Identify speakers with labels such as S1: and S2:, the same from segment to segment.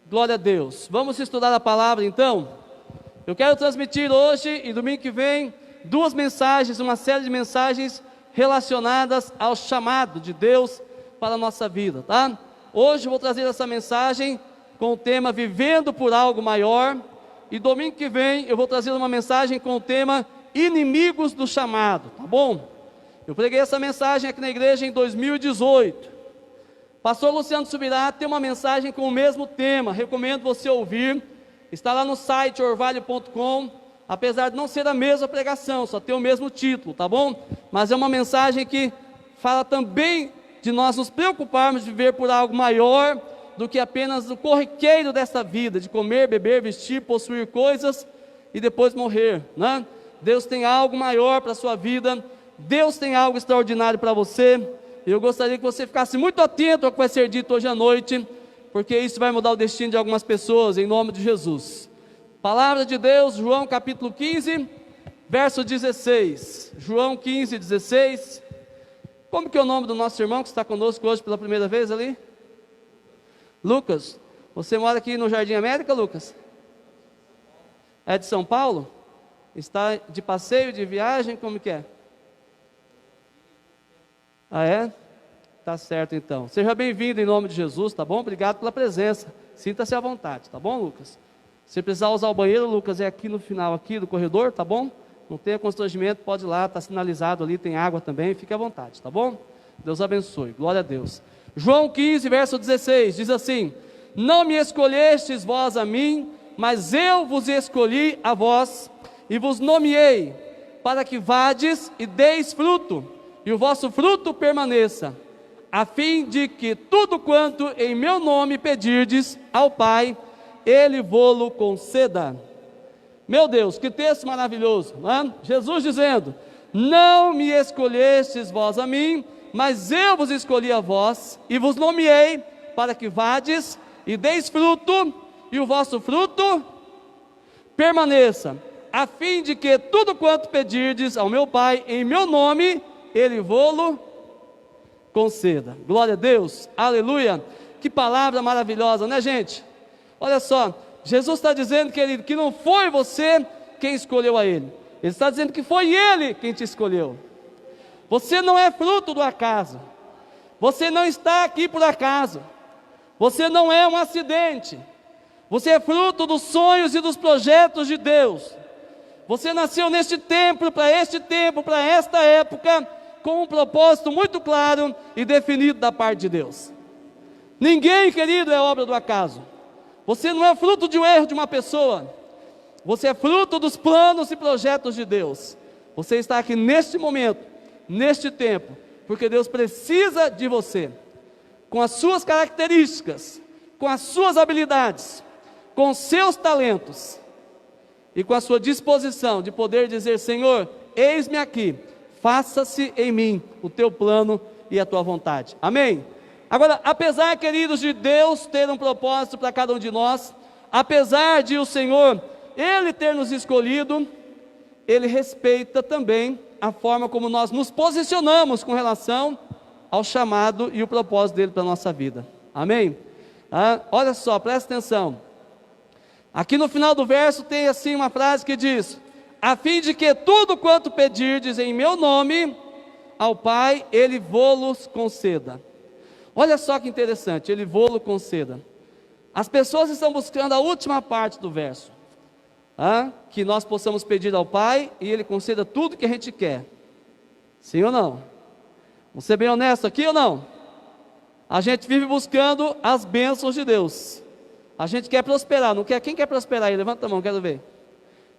S1: Glória a Deus. Vamos estudar a palavra então? Eu quero transmitir hoje e domingo que vem duas mensagens, uma série de mensagens relacionadas ao chamado de Deus para a nossa vida, tá? Hoje eu vou trazer essa mensagem com o tema Vivendo por Algo Maior, e domingo que vem eu vou trazer uma mensagem com o tema Inimigos do Chamado, tá bom? Eu preguei essa mensagem aqui na igreja em 2018. Pastor Luciano Subirá tem uma mensagem com o mesmo tema, recomendo você ouvir, está lá no site orvalho.com, apesar de não ser a mesma pregação, só tem o mesmo título, tá bom? Mas é uma mensagem que fala também de nós nos preocuparmos de viver por algo maior do que apenas o corriqueiro dessa vida, de comer, beber, vestir, possuir coisas e depois morrer, né? Deus tem algo maior para a sua vida, Deus tem algo extraordinário para você. Eu gostaria que você ficasse muito atento ao que vai ser dito hoje à noite, porque isso vai mudar o destino de algumas pessoas, em nome de Jesus. Palavra de Deus, João capítulo 15, verso 16. João 15, 16. Como que é o nome do nosso irmão que está conosco hoje pela primeira vez ali? Lucas. Você mora aqui no Jardim América, Lucas? É de São Paulo? Está de passeio, de viagem, como que é? Ah, é? Tá certo então. Seja bem-vindo em nome de Jesus, tá bom? Obrigado pela presença. Sinta-se à vontade, tá bom, Lucas? Se precisar usar o banheiro, Lucas, é aqui no final aqui do corredor, tá bom? Não tenha constrangimento, pode ir lá, tá sinalizado ali, tem água também, fique à vontade, tá bom? Deus abençoe, glória a Deus. João 15, verso 16, diz assim: Não me escolhestes vós a mim, mas eu vos escolhi a vós, e vos nomeei, para que vades e deis fruto, e o vosso fruto permaneça, a fim de que tudo quanto em meu nome pedirdes ao Pai, Ele vô-lo conceda. Meu Deus, que texto maravilhoso, não é? Jesus dizendo: Não me escolhestes vós a mim, mas eu vos escolhi a vós, e vos nomeei, para que vades e deis fruto, e o vosso fruto permaneça, a fim de que tudo quanto pedirdes ao meu Pai, em meu nome, Ele vô-lo conceda. Glória a Deus, aleluia. Que palavra maravilhosa, né, gente? Olha só, Jesus está dizendo, querido, que não foi você quem escolheu a Ele. Ele está dizendo que foi Ele quem te escolheu. Você não é fruto do acaso. Você não está aqui por acaso. Você não é um acidente. Você é fruto dos sonhos e dos projetos de Deus. Você nasceu neste tempo, para esta época, com um propósito muito claro e definido da parte de Deus. Ninguém, querido, é obra do acaso. Você não é fruto de um erro de uma pessoa. Você é fruto dos planos e projetos de Deus. Você está aqui neste momento, neste tempo, porque Deus precisa de você, com as suas características, com as suas habilidades, com os seus talentos, e com a sua disposição de poder dizer: Senhor, eis-me aqui, faça-se em mim o teu plano e a tua vontade. Amém? Agora, apesar, queridos, de Deus ter um propósito para cada um de nós, apesar de o Senhor, Ele ter nos escolhido, Ele respeita também a forma como nós nos posicionamos com relação ao chamado e o propósito dele para a nossa vida. Amém? Olha só, presta atenção. Aqui no final do verso tem assim uma frase que diz: a fim de que tudo quanto pedirdes em meu nome ao Pai, Ele vô-los conceda. Olha só que interessante, Ele vô-lo conceda. As pessoas estão buscando a última parte do verso, que nós possamos pedir ao Pai e Ele conceda tudo que a gente quer. Sim ou não? Vamos ser bem honestos aqui ou não? A gente vive buscando as bênçãos de Deus. A gente quer prosperar, não quer? Quem quer prosperar aí? Levanta a mão, quero ver.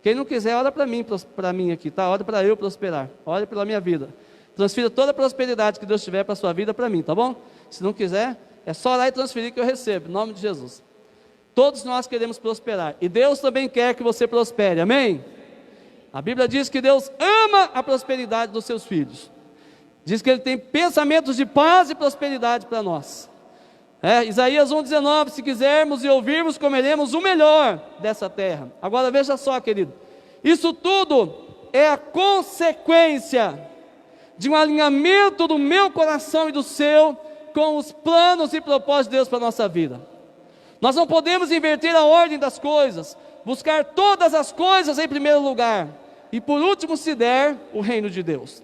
S1: Quem não quiser, olha para mim aqui, tá? Olha para eu prosperar, olha pela minha vida. Transfira toda a prosperidade que Deus tiver para a sua vida para mim, tá bom? Se não quiser, é só orar e transferir que eu recebo, em nome de Jesus. Todos nós queremos prosperar, e Deus também quer que você prospere, amém? A Bíblia diz que Deus ama a prosperidade dos seus filhos. Diz que Ele tem pensamentos de paz e prosperidade para nós. Isaías 1,19, se quisermos e ouvirmos, comeremos o melhor dessa terra. Agora veja só, querido, isso tudo é a consequência de um alinhamento do meu coração e do seu com os planos e propósitos de Deus para a nossa vida. Nós não podemos inverter a ordem das coisas, buscar todas as coisas em primeiro lugar, e por último, se der, o reino de Deus.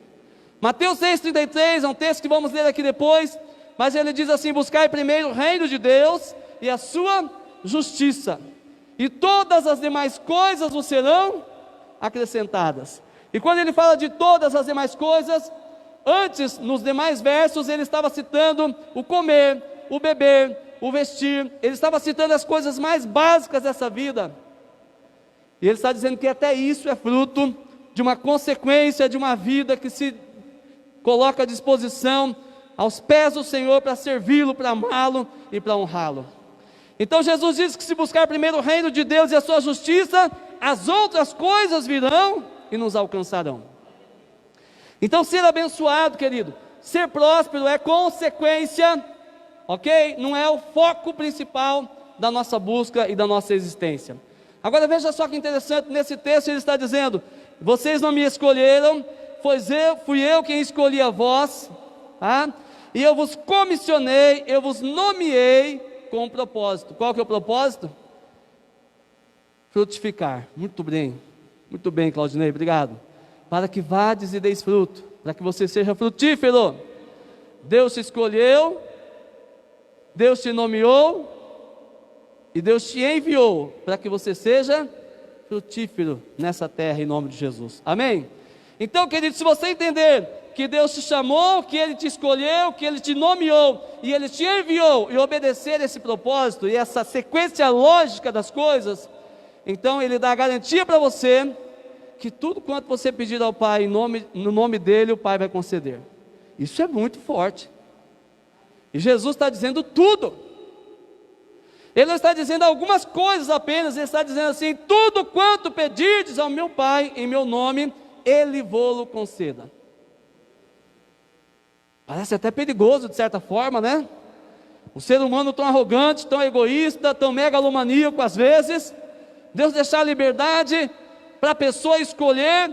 S1: Mateus 6,33 é um texto que vamos ler aqui depois, mas ele diz assim: buscai primeiro o reino de Deus e a sua justiça, e todas as demais coisas vos serão acrescentadas. E quando ele fala de todas as demais coisas, antes, nos demais versos, ele estava citando o comer, o beber, o vestir, ele estava citando as coisas mais básicas dessa vida, e ele está dizendo que até isso é fruto de uma consequência de uma vida que se coloca à disposição, aos pés do Senhor, para servi-lo, para amá-lo e para honrá-lo. Então Jesus diz que se buscar primeiro o reino de Deus e a sua justiça, as outras coisas virão e nos alcançarão. Então ser abençoado, querido, ser próspero é consequência, ok? Não é o foco principal da nossa busca e da nossa existência. Agora veja só que interessante, nesse texto ele está dizendo: vocês não me escolheram, fui eu quem escolhi a vós, tá? E eu vos comissionei, eu vos nomeei com um propósito. Qual que é o propósito? Frutificar. Muito bem, Claudinei, obrigado. Para que vades e deis fruto, para que você seja frutífero. Deus te escolheu, Deus te nomeou, e Deus te enviou para que você seja frutífero nessa terra, em nome de Jesus. Amém? Então, querido, se você entender que Deus te chamou, que Ele te escolheu, que Ele te nomeou, e Ele te enviou, e obedecer esse propósito, e essa sequência lógica das coisas, então Ele dá a garantia para você, que tudo quanto você pedir ao Pai, no nome dEle, o Pai vai conceder. Isso é muito forte. E Jesus está dizendo tudo. Ele não está dizendo algumas coisas apenas, ele está dizendo assim: tudo quanto pedirdes ao meu Pai, em meu nome, Ele vô-lo conceda. Parece até perigoso de certa forma, né? O ser humano tão arrogante, tão egoísta, tão megalomaníaco às vezes. Deus deixar a liberdade para a pessoa escolher,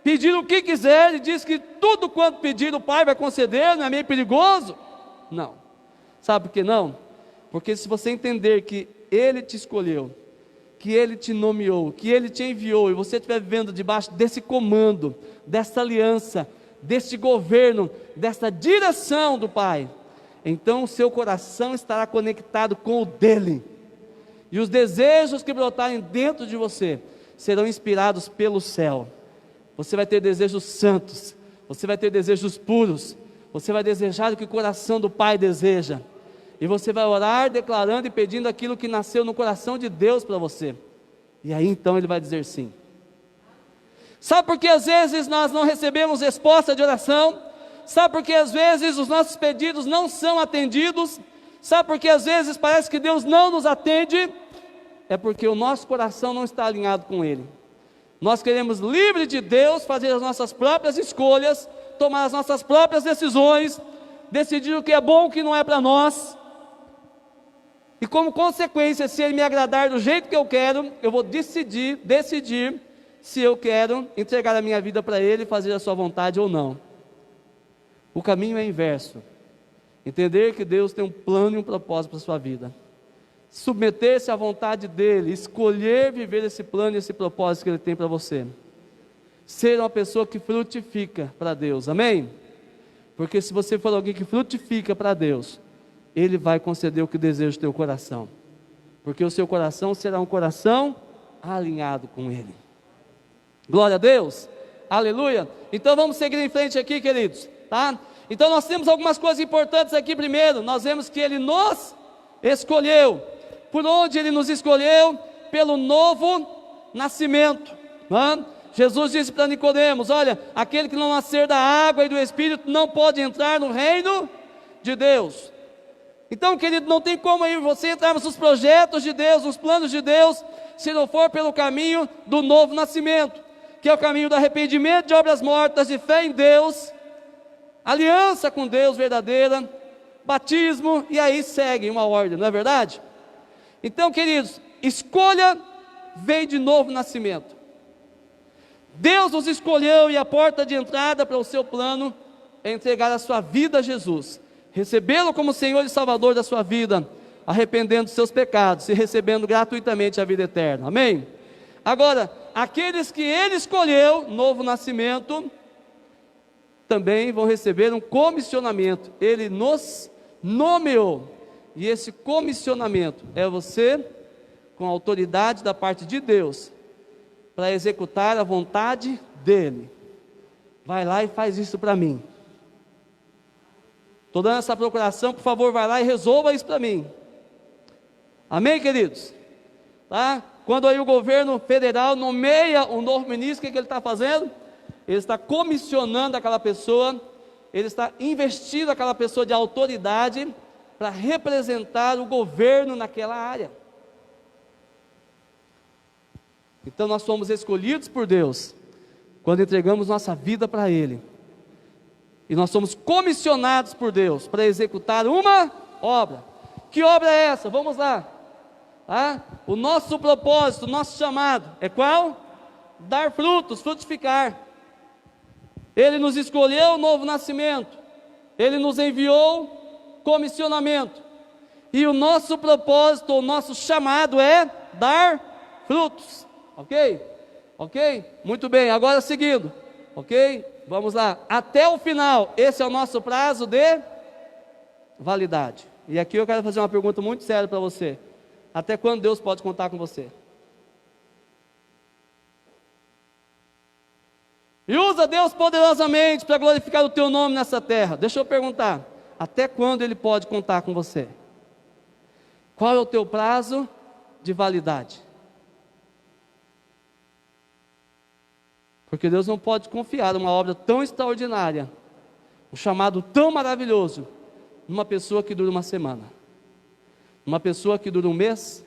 S1: pedir o que quiser, e diz que tudo quanto pedir o Pai vai conceder. Não é meio perigoso? Não. Sabe por que não? Porque se você entender que Ele te escolheu, que Ele te nomeou, que Ele te enviou, e você estiver vivendo debaixo desse comando, dessa aliança, deste governo, dessa direção do Pai, então o seu coração estará conectado com o dEle, e os desejos que brotarem dentro de você serão inspirados pelo céu. Você vai ter desejos santos, você vai ter desejos puros, você vai desejar o que o coração do Pai deseja, e você vai orar declarando e pedindo aquilo que nasceu no coração de Deus para você, e aí então Ele vai dizer sim. Sabe por que às vezes nós não recebemos resposta de oração? Sabe por que às vezes os nossos pedidos não são atendidos? Sabe por que às vezes parece que Deus não nos atende? É porque o nosso coração não está alinhado com Ele. Nós queremos, livre de Deus, fazer as nossas próprias escolhas, tomar as nossas próprias decisões, decidir o que é bom e o que não é para nós. E como consequência, se Ele me agradar do jeito que eu quero, eu vou decidir se eu quero entregar a minha vida para Ele e fazer a sua vontade ou não. O caminho é inverso. Entender que Deus tem um plano e um propósito para a sua vida. Submeter-se à vontade dEle, escolher viver esse plano e esse propósito que Ele tem para você. Ser uma pessoa que frutifica para Deus, amém? Porque se você for alguém que frutifica para Deus, Ele vai conceder o que deseja o teu coração. Porque o seu coração será um coração alinhado com Ele. Glória a Deus, aleluia. Então vamos seguir em frente aqui, queridos, tá? Então nós temos algumas coisas importantes aqui. Primeiro, nós vemos que Ele nos escolheu. Por onde Ele nos escolheu? Pelo novo nascimento, tá? Jesus disse para Nicodemos: olha, aquele que não nascer da água e do Espírito não pode entrar no reino de Deus. Então, querido, não tem como aí você entrar nos projetos de Deus, nos planos de Deus, se não for pelo caminho do novo nascimento, que é o caminho do arrependimento de obras mortas, de fé em Deus, aliança com Deus verdadeira, batismo, e aí segue uma ordem, não é verdade? Então, queridos, escolha vem de novo nascimento. Deus nos escolheu, e a porta de entrada para o seu plano é entregar a sua vida a Jesus, recebê-lo como Senhor e Salvador da sua vida, arrependendo dos seus pecados e recebendo gratuitamente a vida eterna. Amém? Agora, aqueles que ele escolheu, novo nascimento, também vão receber um comissionamento. Ele nos nomeou. E esse comissionamento é você, com a autoridade da parte de Deus, para executar a vontade dele. Vai lá e faz isso para mim. Estou dando essa procuração, por favor, vai lá e resolva isso para mim. Amém, queridos? Tá? Quando aí o governo federal nomeia um novo ministro, o que ele está fazendo? Ele está comissionando aquela pessoa, ele está investindo aquela pessoa de autoridade para representar o governo naquela área. Então nós somos escolhidos por Deus quando entregamos nossa vida para Ele. E nós somos comissionados por Deus para executar uma obra. Que obra é essa? Vamos lá. O nosso propósito, o nosso chamado é qual? Dar frutos, frutificar. Ele nos escolheu novo nascimento. Ele nos enviou comissionamento. E o nosso propósito, o nosso chamado é dar frutos. Ok? Ok? Muito bem, agora seguindo. Ok? Vamos lá. Até o final, esse é o nosso prazo de validade. E aqui eu quero fazer uma pergunta muito séria para você. Até quando Deus pode contar com você? E usa Deus poderosamente para glorificar o teu nome nessa terra. Deixa eu perguntar. Até quando Ele pode contar com você? Qual é o teu prazo de validade? Porque Deus não pode confiar uma obra tão extraordinária, um chamado tão maravilhoso, numa pessoa que dura uma semana, numa pessoa que dura um mês,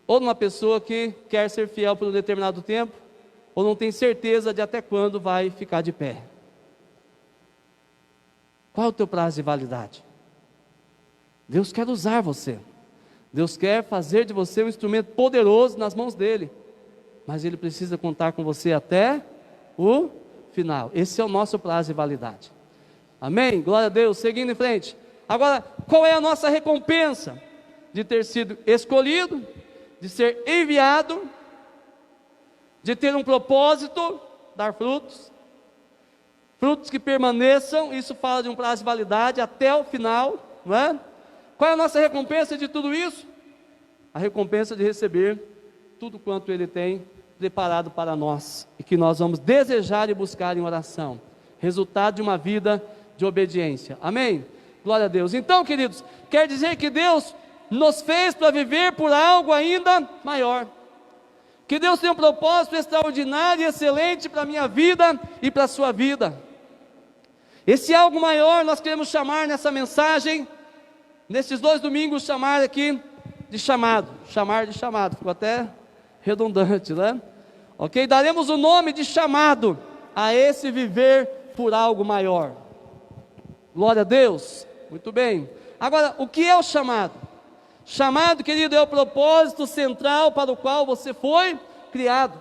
S1: ou numa pessoa que quer ser fiel por um determinado tempo, ou não tem certeza de até quando vai ficar de pé. Qual é o teu prazo de validade? Deus quer usar você. Deus quer fazer de você um instrumento poderoso nas mãos dEle. Mas Ele precisa contar com você até o final. Esse é o nosso prazo de validade. Amém? Glória a Deus. Seguindo em frente. Agora, qual é a nossa recompensa? De ter sido escolhido, de ser enviado, de ter um propósito, dar frutos. Frutos que permaneçam, isso fala de um prazo de validade até o final, não é? Qual é a nossa recompensa de tudo isso? A recompensa de receber tudo quanto Ele tem preparado para nós, e que nós vamos desejar e buscar em oração, resultado de uma vida de obediência. Amém? Glória a Deus. Então, queridos, quer dizer que Deus nos fez para viver por algo ainda maior, que Deus tem um propósito extraordinário e excelente para a minha vida e para a sua vida. Esse algo maior nós queremos chamar nessa mensagem, nesses 2 domingos, chamar aqui de chamado, chamar de chamado, ficou até redundante, né? Ok? Daremos o nome de chamado a esse viver por algo maior. Glória a Deus. Muito bem. Agora, o que é o chamado? Chamado, querido, é o propósito central para o qual você foi criado.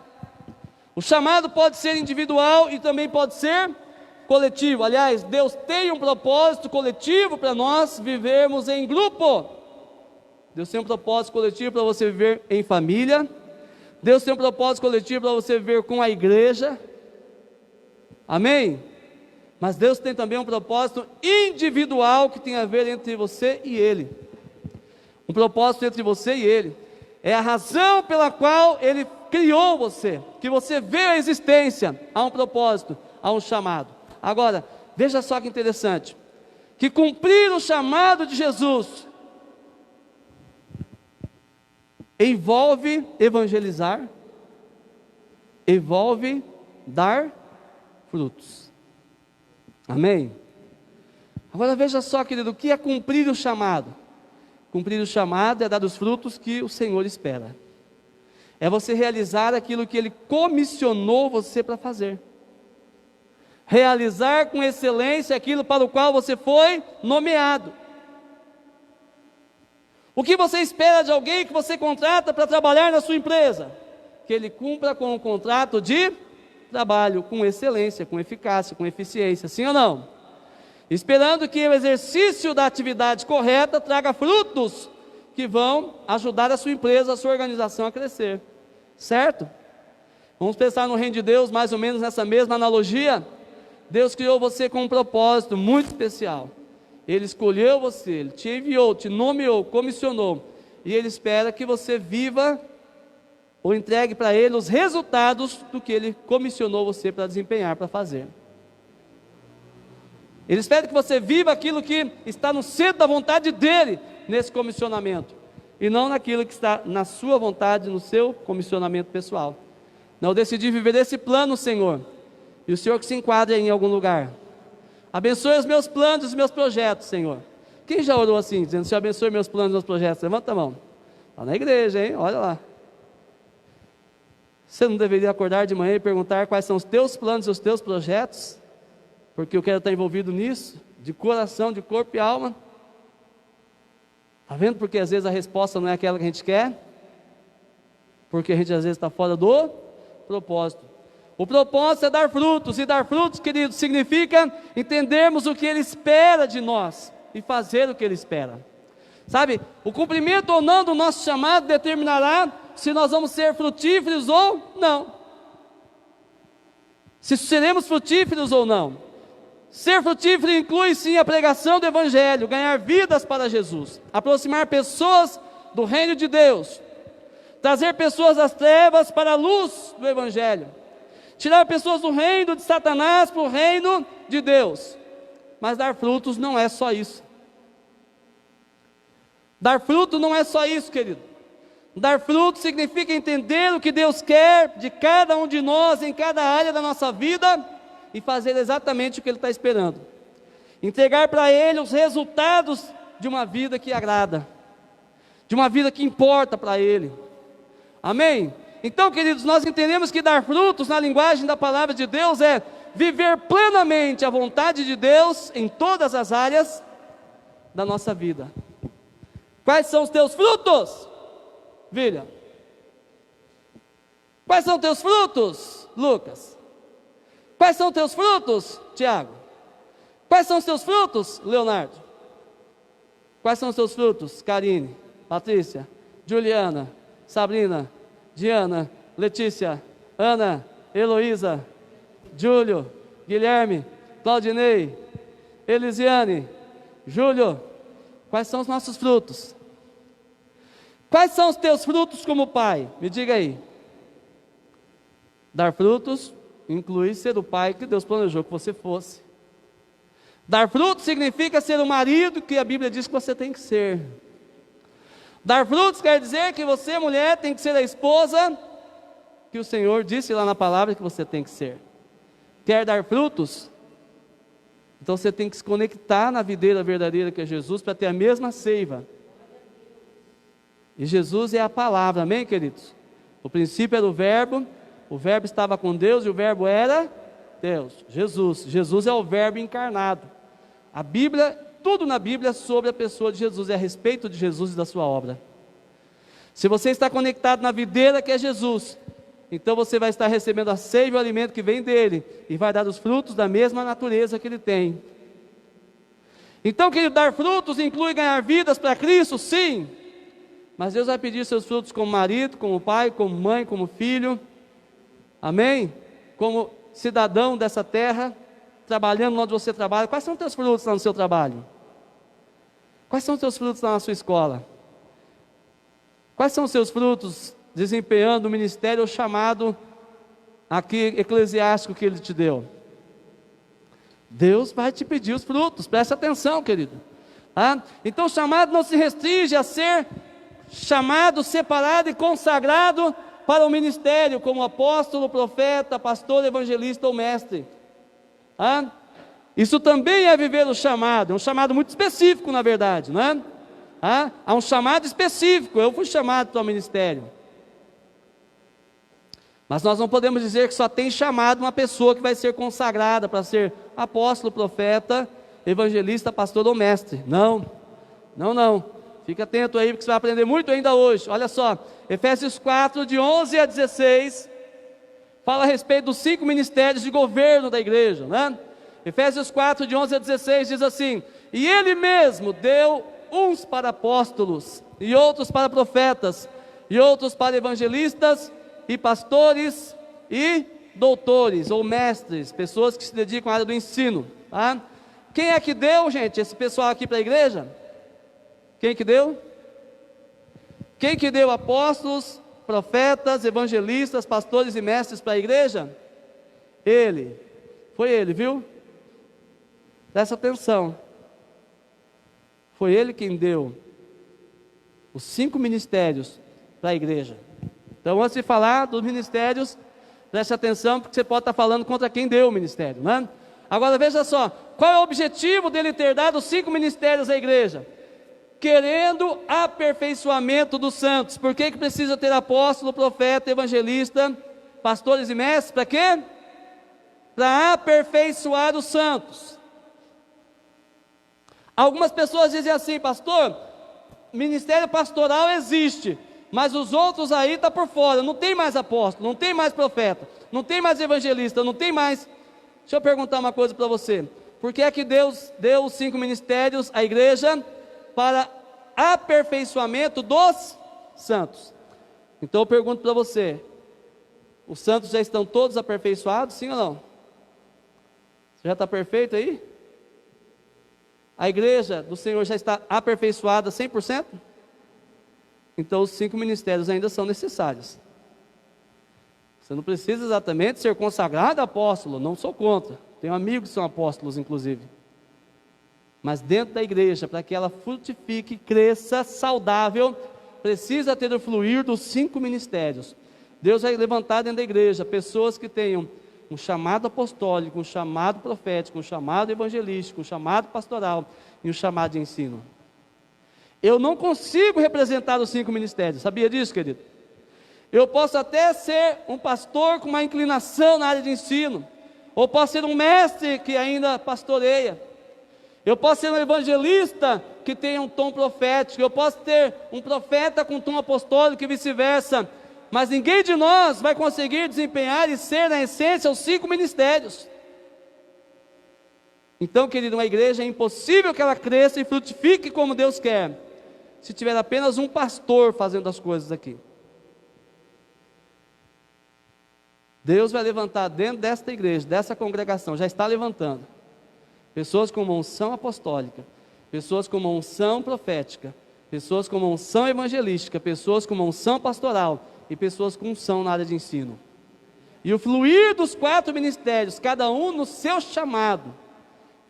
S1: O chamado pode ser individual e também pode ser coletivo. Aliás, Deus tem um propósito coletivo para nós vivermos em grupo. Deus tem um propósito coletivo para você viver em família. Deus tem um propósito coletivo para você viver com a igreja. Amém? Mas Deus tem também um propósito individual que tem a ver entre você e Ele. Um propósito entre você e Ele. É a razão pela qual Ele criou você, que você veio à existência. Há um propósito, há um chamado. Agora, veja só que interessante, que cumprir o chamado de Jesus envolve evangelizar, envolve dar frutos. Amém? Agora veja só, querido, o que é cumprir o chamado? Cumprir o chamado é dar os frutos que o Senhor espera. É você realizar aquilo que Ele comissionou você para fazer. Realizar com excelência aquilo para o qual você foi nomeado. O que você espera de alguém que você contrata para trabalhar na sua empresa? Que ele cumpra com o contrato de trabalho, com excelência, com eficácia, com eficiência, sim ou não? Esperando que o exercício da atividade correta traga frutos que vão ajudar a sua empresa, a sua organização a crescer, certo? Vamos pensar no reino de Deus, mais ou menos nessa mesma analogia. Deus criou você com um propósito muito especial. Ele escolheu você, Ele te enviou, te nomeou, comissionou, e Ele espera que você viva ou entregue para Ele os resultados do que Ele comissionou você para desempenhar, para fazer. Ele espera que você viva aquilo que está no centro da vontade dEle, nesse comissionamento, e não naquilo que está na sua vontade, no seu comissionamento pessoal. Não, eu decidi viver desse plano, Senhor, e o Senhor que se enquadra em algum lugar. Abençoe os meus planos e os meus projetos, Senhor. Quem já orou assim, dizendo, Senhor, abençoe meus planos e meus projetos? Levanta a mão. Está na igreja, hein? Olha lá. Você não deveria acordar de manhã e perguntar quais são os teus planos e os teus projetos? Porque eu quero estar envolvido nisso, de coração, de corpo e alma. Está vendo porque às vezes a resposta não é aquela que a gente quer? Porque a gente às vezes está fora do propósito. O propósito é dar frutos, e dar frutos, queridos, significa entendermos o que Ele espera de nós e fazer o que Ele espera. Sabe, o cumprimento ou não do nosso chamado determinará se nós vamos ser frutíferos ou não. Se seremos frutíferos ou não. Ser frutífero inclui sim a pregação do Evangelho, ganhar vidas para Jesus, aproximar pessoas do reino de Deus, trazer pessoas das trevas para a luz do Evangelho, tirar pessoas do reino de Satanás para o reino de Deus. Mas dar frutos não é só isso. Dar fruto não é só isso, querido. Dar fruto significa entender o que Deus quer de cada um de nós, em cada área da nossa vida, e fazer exatamente o que Ele está esperando. Entregar para Ele os resultados de uma vida que agrada, de uma vida que importa para Ele. Amém? Então, queridos, nós entendemos que dar frutos na linguagem da palavra de Deus é viver plenamente a vontade de Deus em todas as áreas da nossa vida. Quais são os teus frutos, William? Quais são os teus frutos, Lucas? Quais são os teus frutos, Tiago? Quais são os teus frutos, Leonardo? Quais são os teus frutos, Karine, Patrícia, Juliana, Sabrina, Diana, Letícia, Ana, Heloísa, Júlio, Guilherme, Claudinei, Elisiane, Júlio? Quais são os nossos frutos? Quais são os teus frutos como pai? Me diga aí. Dar frutos inclui ser o pai que Deus planejou que você fosse. Dar frutos significa ser o marido que a Bíblia diz que você tem que ser. Dar frutos quer dizer que você, mulher, tem que ser a esposa que o Senhor disse lá na palavra que você tem que ser. Quer dar frutos? Então você tem que se conectar na videira verdadeira que é Jesus para ter a mesma seiva. E Jesus é a palavra, amém, queridos? O princípio era o verbo estava com Deus e o verbo era Deus, Jesus. Jesus é o verbo encarnado. A Bíblia, tudo na Bíblia é sobre a pessoa de Jesus, é a respeito de Jesus e da sua obra. Se você está conectado na videira que é Jesus, então você vai estar recebendo a seiva e o alimento que vem dele, e vai dar os frutos da mesma natureza que ele tem. Então, querido, dar frutos inclui ganhar vidas para Cristo, sim, mas Deus vai pedir seus frutos como marido, como pai, como mãe, como filho, amém? Como cidadão dessa terra, trabalhando onde você trabalha. Quais são os teus frutos lá no seu trabalho? Quais são os teus frutos lá na sua escola? Quais são os seus frutos desempenhando o ministério ou chamado aqui eclesiástico que Ele te deu? Deus vai te pedir os frutos, preste atenção, querido. Então o chamado não se restringe a ser chamado, separado e consagrado para o ministério, como apóstolo, profeta, pastor, evangelista ou mestre. Isso também é viver o chamado, é um chamado muito específico na verdade, não é? Há um chamado específico, eu fui chamado para o ministério. Mas nós não podemos dizer que só tem chamado uma pessoa que vai ser consagrada para ser apóstolo, profeta, evangelista, pastor ou mestre. Não. Fique atento aí, porque você vai aprender muito ainda hoje. Olha só, Efésios 4, de 11 a 16, fala a respeito dos 5 ministérios de governo da igreja, né? Efésios 4, de 11 a 16, diz assim: e Ele mesmo deu uns para apóstolos, e outros para profetas, e outros para evangelistas, e pastores, e doutores, ou mestres, pessoas que se dedicam à área do ensino, tá? Quem é que deu, gente, esse pessoal aqui para a igreja? Quem que deu? Quem que deu apóstolos, profetas, evangelistas, pastores e mestres para a igreja? Ele, foi ele, viu? Presta atenção, foi ele quem deu os 5 ministérios para a igreja. Então, antes de falar dos ministérios, preste atenção, porque você pode estar falando contra quem deu o ministério, né? Agora veja só, qual é o objetivo dele ter dado os 5 ministérios à igreja? Querendo aperfeiçoamento dos santos. Por que precisa ter apóstolo, profeta, evangelista, pastores e mestres? Para quê? Para aperfeiçoar os santos. Algumas pessoas dizem assim: pastor, ministério pastoral existe, mas os outros aí estão por fora, não tem mais apóstolo, não tem mais profeta, não tem mais evangelista, não tem mais... Deixa eu perguntar uma coisa para você: por que é que Deus deu os 5 ministérios à igreja? Para aperfeiçoamento dos santos. Então eu pergunto para você: os santos já estão todos aperfeiçoados, sim ou não? Você já está perfeito aí? A igreja do Senhor já está aperfeiçoada 100%? Então os 5 ministérios ainda são necessários. Você não precisa exatamente ser consagrado apóstolo, não sou contra, tenho amigos que são apóstolos inclusive. Mas dentro da igreja, para que ela frutifique, cresça, saudável, precisa ter o fluir dos 5 ministérios. Deus vai levantar dentro da igreja pessoas que tenham um chamado apostólico, um chamado profético, um chamado evangelístico, um chamado pastoral e um chamado de ensino. Eu não consigo representar os 5 ministérios, sabia disso, querido? Eu posso até ser um pastor com uma inclinação na área de ensino, ou posso ser um mestre que ainda pastoreia, eu posso ser um evangelista que tenha um tom profético, eu posso ter um profeta com tom apostólico e vice-versa, mas ninguém de nós vai conseguir desempenhar e ser na essência os 5 ministérios. Então, querido, uma igreja é impossível que ela cresça e frutifique como Deus quer, se tiver apenas um pastor fazendo as coisas aqui. Deus vai levantar dentro desta igreja, dessa congregação, já está levantando, pessoas com uma unção apostólica, pessoas com uma unção profética, pessoas com uma unção evangelística, pessoas com uma unção pastoral e pessoas com unção na área de ensino. E o fluir dos 4 ministérios, cada um no seu chamado,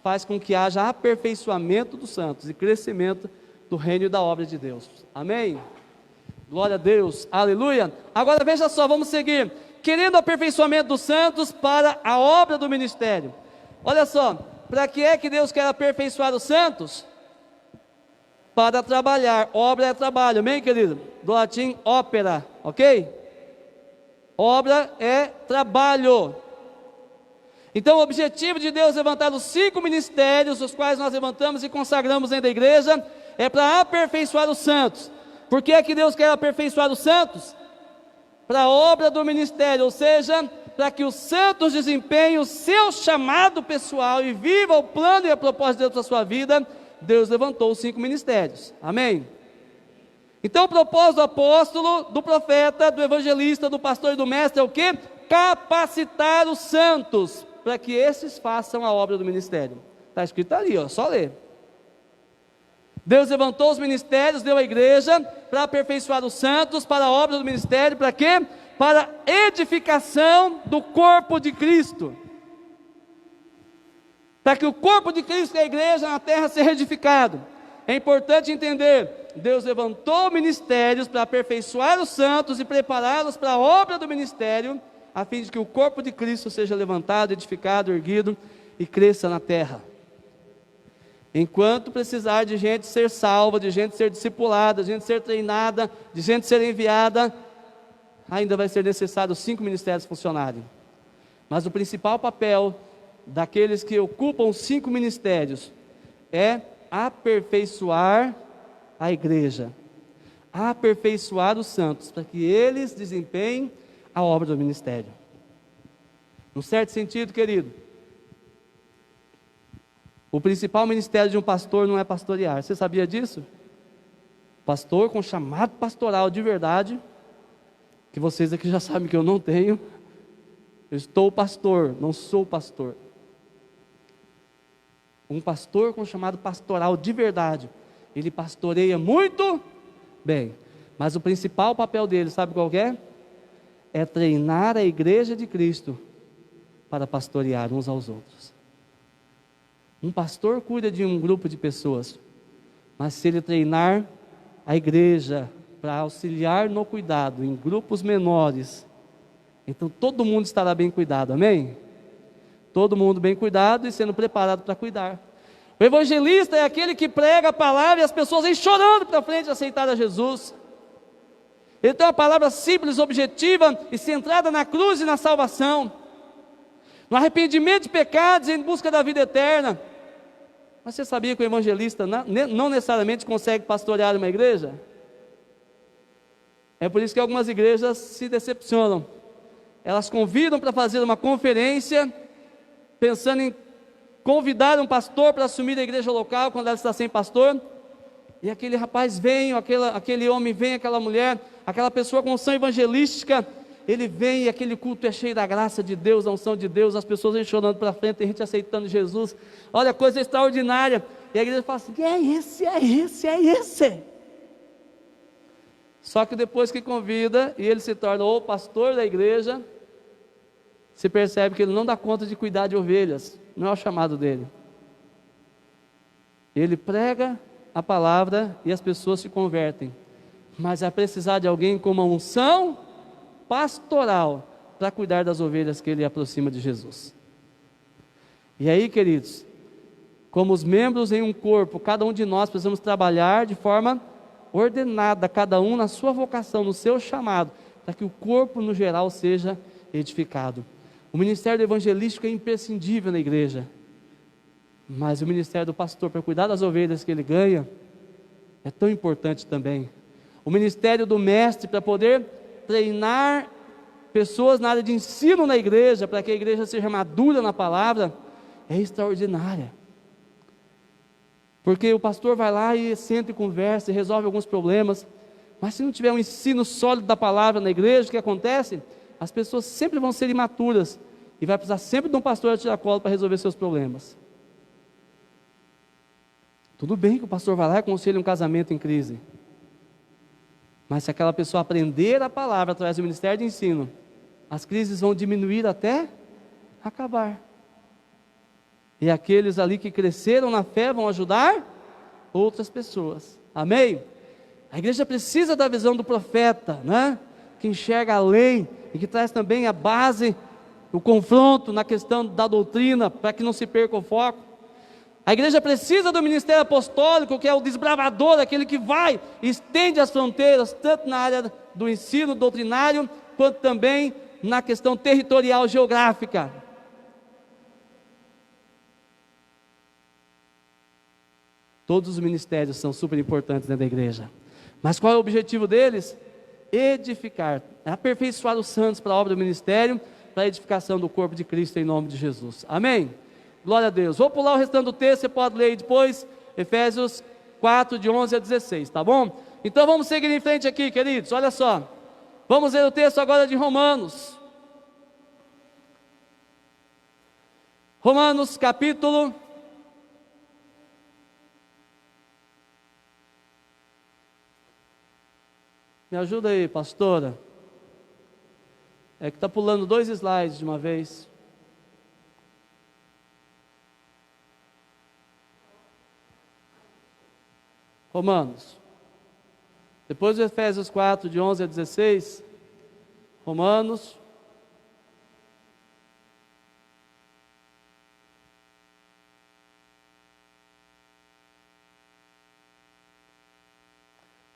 S1: faz com que haja aperfeiçoamento dos santos e crescimento do reino e da obra de Deus. Amém? Glória a Deus, aleluia. Agora veja só, vamos seguir. Querendo aperfeiçoamento dos santos para a obra do ministério. Olha só, para que é que Deus quer aperfeiçoar os santos? Para trabalhar, obra é trabalho, amém, querido? Do latim ópera, ok? Obra é trabalho. Então o objetivo de Deus levantar os 5 ministérios, os quais nós levantamos e consagramos dentro da igreja, é para aperfeiçoar os santos. Por que é que Deus quer aperfeiçoar os santos? Para a obra do ministério, ou seja, para que os santos desempenhem o seu chamado pessoal e vivam o plano e a propósito de Deus para a sua vida. Deus levantou os 5 ministérios, amém? Então o propósito do apóstolo, do profeta, do evangelista, do pastor e do mestre é o quê? Capacitar os santos, para que esses façam a obra do ministério. Está escrito ali, ó, só ler. Deus levantou os ministérios, deu à igreja, para aperfeiçoar os santos, para a obra do ministério, para quê? Para edificação do corpo de Cristo. Para que o corpo de Cristo, que é a igreja na terra, seja edificado. É importante entender, Deus levantou ministérios para aperfeiçoar os santos e prepará-los para a obra do ministério, a fim de que o corpo de Cristo seja levantado, edificado, erguido e cresça na terra. Enquanto precisar de gente ser salva, de gente ser discipulada, de gente ser treinada, de gente ser enviada, ainda vai ser necessário 5 ministérios funcionarem. Mas o principal papel daqueles que ocupam os 5 ministérios é aperfeiçoar a igreja, aperfeiçoar os santos, para que eles desempenhem a obra do ministério. Num certo sentido, querido, o principal ministério de um pastor não é pastorear. Você sabia disso? pastor com chamado pastoral de verdade, que vocês aqui já sabem que eu não tenho. Eu estou pastor, não sou pastor. Um pastor com chamado pastoral de verdade, ele pastoreia muito bem, mas o principal papel dele, sabe qual é? É treinar a igreja de Cristo para pastorear uns aos outros. Um pastor cuida de um grupo de pessoas, mas se ele treinar a igreja para auxiliar no cuidado em grupos menores, então todo mundo estará bem cuidado, amém? Todo mundo bem cuidado e sendo preparado para cuidar. O evangelista é aquele que prega a palavra e as pessoas vêm chorando para frente de aceitar a Jesus. Ele tem uma palavra simples, objetiva e centrada na cruz e na salvação, no arrependimento de pecados e em busca da vida eterna. Mas você sabia que o evangelista não necessariamente consegue pastorear uma igreja? É por isso que algumas igrejas se decepcionam. Elas convidam para fazer uma conferência, pensando em convidar um pastor para assumir a igreja local quando ela está sem pastor, e aquele rapaz vem, aquele homem vem, aquela mulher, aquela pessoa com unção evangelística, ele vem e aquele culto é cheio da graça de Deus, da unção de Deus, as pessoas vêm chorando para frente, tem gente aceitando Jesus, olha, coisa extraordinária, e a igreja fala assim, é esse. Só que depois que convida, e ele se torna o pastor da igreja, se percebe que ele não dá conta de cuidar de ovelhas, não é o chamado dele. Ele prega a palavra e as pessoas se convertem, mas vai precisar de alguém com uma unção pastoral para cuidar das ovelhas que ele aproxima de Jesus. E aí, queridos, como os membros em um corpo, cada um de nós precisamos trabalhar de forma ordenada, cada um na sua vocação, no seu chamado, para que o corpo no geral seja edificado. O ministério evangelístico é imprescindível na igreja, mas o ministério do pastor, para cuidar das ovelhas que ele ganha, é tão importante também. O ministério do mestre, para poder treinar pessoas na área de ensino na igreja, para que a igreja seja madura na palavra, é extraordinária. Porque o pastor vai lá e senta e conversa e resolve alguns problemas, mas se não tiver um ensino sólido da palavra na igreja, o que acontece? As pessoas sempre vão ser imaturas e vai precisar sempre de um pastor a tirar colo para resolver seus problemas. Tudo bem que o pastor vai lá e aconselha um casamento em crise, mas se aquela pessoa aprender a palavra através do ministério de ensino, as crises vão diminuir até acabar. E aqueles ali que cresceram na fé vão ajudar outras pessoas. Amém? A igreja precisa da visão do profeta, né? Que enxerga além e que traz também a base, o confronto na questão da doutrina, para que não se perca o foco. A igreja precisa do ministério apostólico, que é o desbravador, aquele que vai e estende as fronteiras, tanto na área do ensino doutrinário, quanto também na questão territorial geográfica. Todos os ministérios são super importantes dentro da igreja, mas qual é o objetivo deles? Edificar, aperfeiçoar os santos para a obra do ministério, para a edificação do corpo de Cristo em nome de Jesus, amém? Glória a Deus. Vou pular o restante do texto, você pode ler aí depois, Efésios 4, de 11 a 16, tá bom? Então vamos seguir em frente aqui, queridos, olha só, vamos ler o texto agora de Romanos. Romanos capítulo 1. Me ajuda aí, pastora. É que está pulando 2 slides de uma vez. Romanos. Depois de Efésios 4, de 11 a 16. Romanos.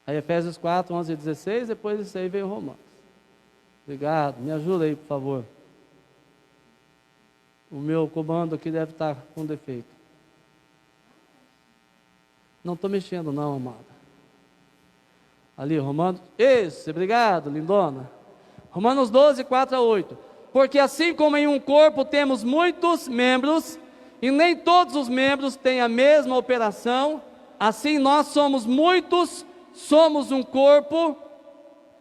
S1: Aí Efésios 4, 11 a 16, depois disso aí veio Romanos. Obrigado, me ajuda aí, por favor. O meu comando aqui deve estar com defeito. Não estou mexendo não, amada. Ali, Romanos. Isso, obrigado, lindona. Romanos 12, 4 a 8. Porque assim como em um corpo temos muitos membros, e nem todos os membros têm a mesma operação, assim nós somos muitos, somos um corpo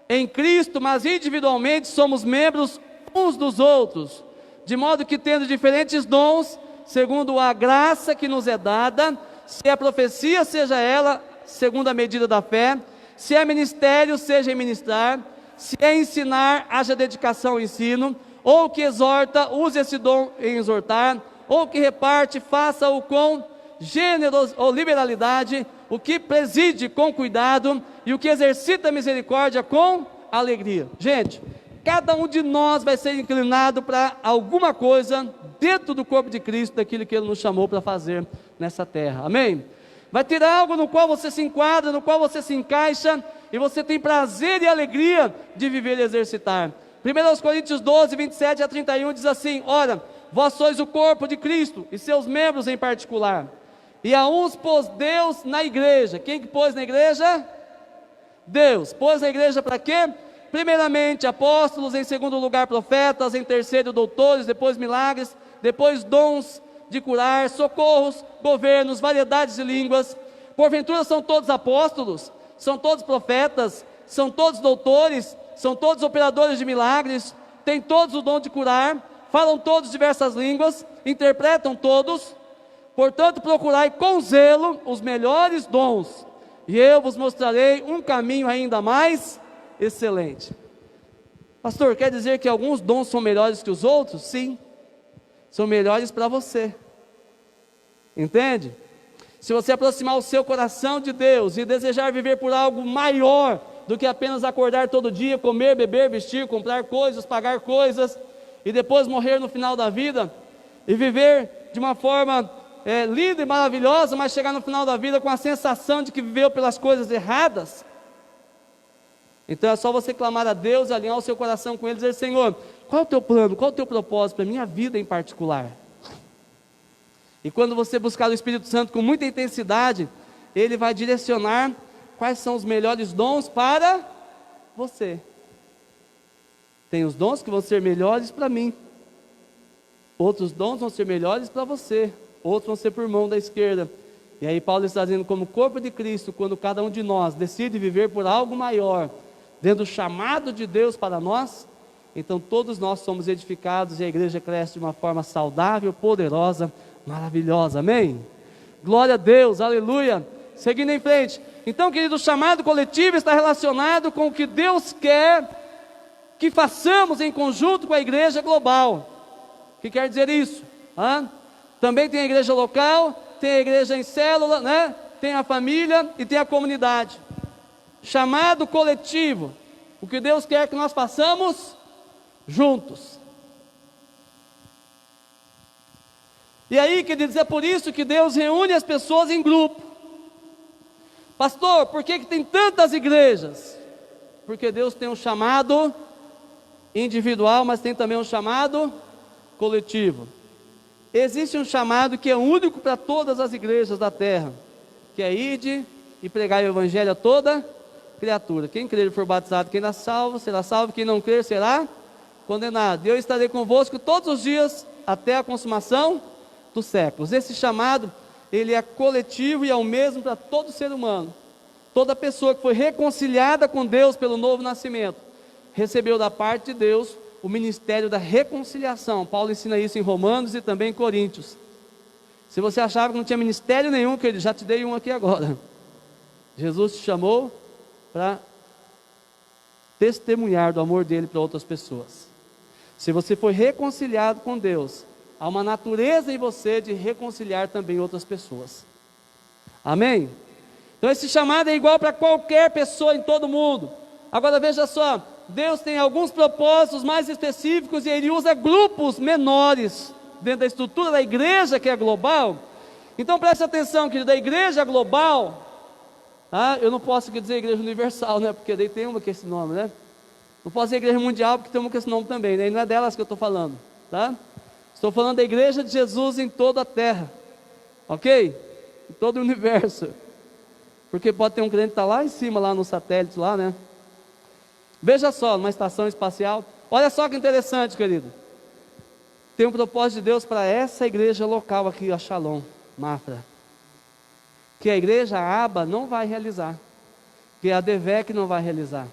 S1: em Cristo, mas individualmente somos membros uns dos outros, de modo que, tendo diferentes dons, segundo a graça que nos é dada, se é profecia, seja ela segundo a medida da fé, se é ministério, seja em ministrar, se é ensinar, haja dedicação ao ensino, ou que exorta, use esse dom em exortar, ou que reparte, faça-o com gêneros ou liberalidade, o que preside com cuidado, e o que exercita a misericórdia com alegria. Gente, cada um de nós vai ser inclinado para alguma coisa dentro do corpo de Cristo, daquilo que Ele nos chamou para fazer nessa terra, amém? Vai ter algo no qual você se enquadra, no qual você se encaixa, e você tem prazer e alegria de viver e exercitar. 1 Coríntios 12, 27 a 31 diz assim: ora, vós sois o corpo de Cristo, e seus membros em particular, e a uns pôs Deus na igreja. Quem que pôs na igreja? Deus. Pôs na igreja para quê? Primeiramente apóstolos, em segundo lugar profetas, em terceiro doutores, depois milagres, depois dons de curar, socorros, governos, variedades de línguas. Porventura são todos apóstolos? São todos profetas? São todos doutores? São todos operadores de milagres? Têm todos o dom de curar? Falam todos diversas línguas? Interpretam todos? Portanto, procurai com zelo os melhores dons, e eu vos mostrarei um caminho ainda mais excelente. Pastor, quer dizer que alguns dons são melhores que os outros? Sim, são melhores para você, entende? Se você aproximar o seu coração de Deus e desejar viver por algo maior do que apenas acordar todo dia, comer, beber, vestir, comprar coisas, pagar coisas, e depois morrer no final da vida, e viver de uma forma linda e maravilhosa, mas chegar no final da vida com a sensação de que viveu pelas coisas erradas, então é só você clamar a Deus, alinhar o seu coração com Ele e dizer: Senhor, qual é o teu plano, qual é o teu propósito para a minha vida em particular? E quando você buscar o Espírito Santo com muita intensidade, Ele vai direcionar quais são os melhores dons para você. Tem os dons que vão ser melhores para mim, outros dons vão ser melhores para você, outros vão ser por mão da esquerda. E aí Paulo está dizendo, como corpo de Cristo, quando cada um de nós decide viver por algo maior, dentro do chamado de Deus para nós, então todos nós somos edificados e a igreja cresce de uma forma saudável, poderosa, maravilhosa, amém? Glória a Deus, aleluia. Seguindo em frente, então, querido, o chamado coletivo está relacionado com o que Deus quer que façamos em conjunto com a igreja global. O que quer dizer isso? Também tem a igreja local, tem a igreja em célula, né? Tem a família e tem a comunidade. Chamado coletivo, o que Deus quer que nós façamos juntos. E aí, queridos, é por isso que Deus reúne as pessoas em grupo. Pastor, por que tem tantas igrejas? Porque Deus tem um chamado individual, mas tem também um chamado coletivo. Existe um chamado que é único para todas as igrejas da terra, que é ide e pregar o evangelho a toda criatura. Quem crer e for batizado, quem será salvo, quem não crer será condenado. E eu estarei convosco todos os dias até a consumação dos séculos. Esse chamado, ele é coletivo e é o mesmo para todo ser humano. Toda pessoa que foi reconciliada com Deus pelo novo nascimento, recebeu da parte de Deus o ministério da reconciliação. Paulo ensina isso em Romanos e também em Coríntios. Se você achava que não tinha ministério nenhum, querido, já te dei um aqui agora. Jesus te chamou para testemunhar do amor dele para outras pessoas. Se você foi reconciliado com Deus, há uma natureza em você de reconciliar também outras pessoas. Amém? Então esse chamado é igual para qualquer pessoa em todo mundo. Agora veja só, Deus tem alguns propósitos mais específicos e Ele usa grupos menores dentro da estrutura da igreja que é global. Então preste atenção, querido, da igreja global, eu não posso aqui dizer igreja universal, né? Porque daí tem uma com esse nome, né? Não posso dizer igreja mundial porque tem uma com esse nome também, né? E não é delas que eu estou falando, tá? Estou falando da igreja de Jesus em toda a terra, ok? Em todo o universo. Porque pode ter um crente que está lá em cima, lá no satélite, lá, né? Veja só, numa estação espacial. Olha só que interessante, querido. Tem um propósito de Deus para essa igreja local aqui, a Shalom, Mafra, que a igreja Aba não vai realizar. que a DEVEC não vai realizar,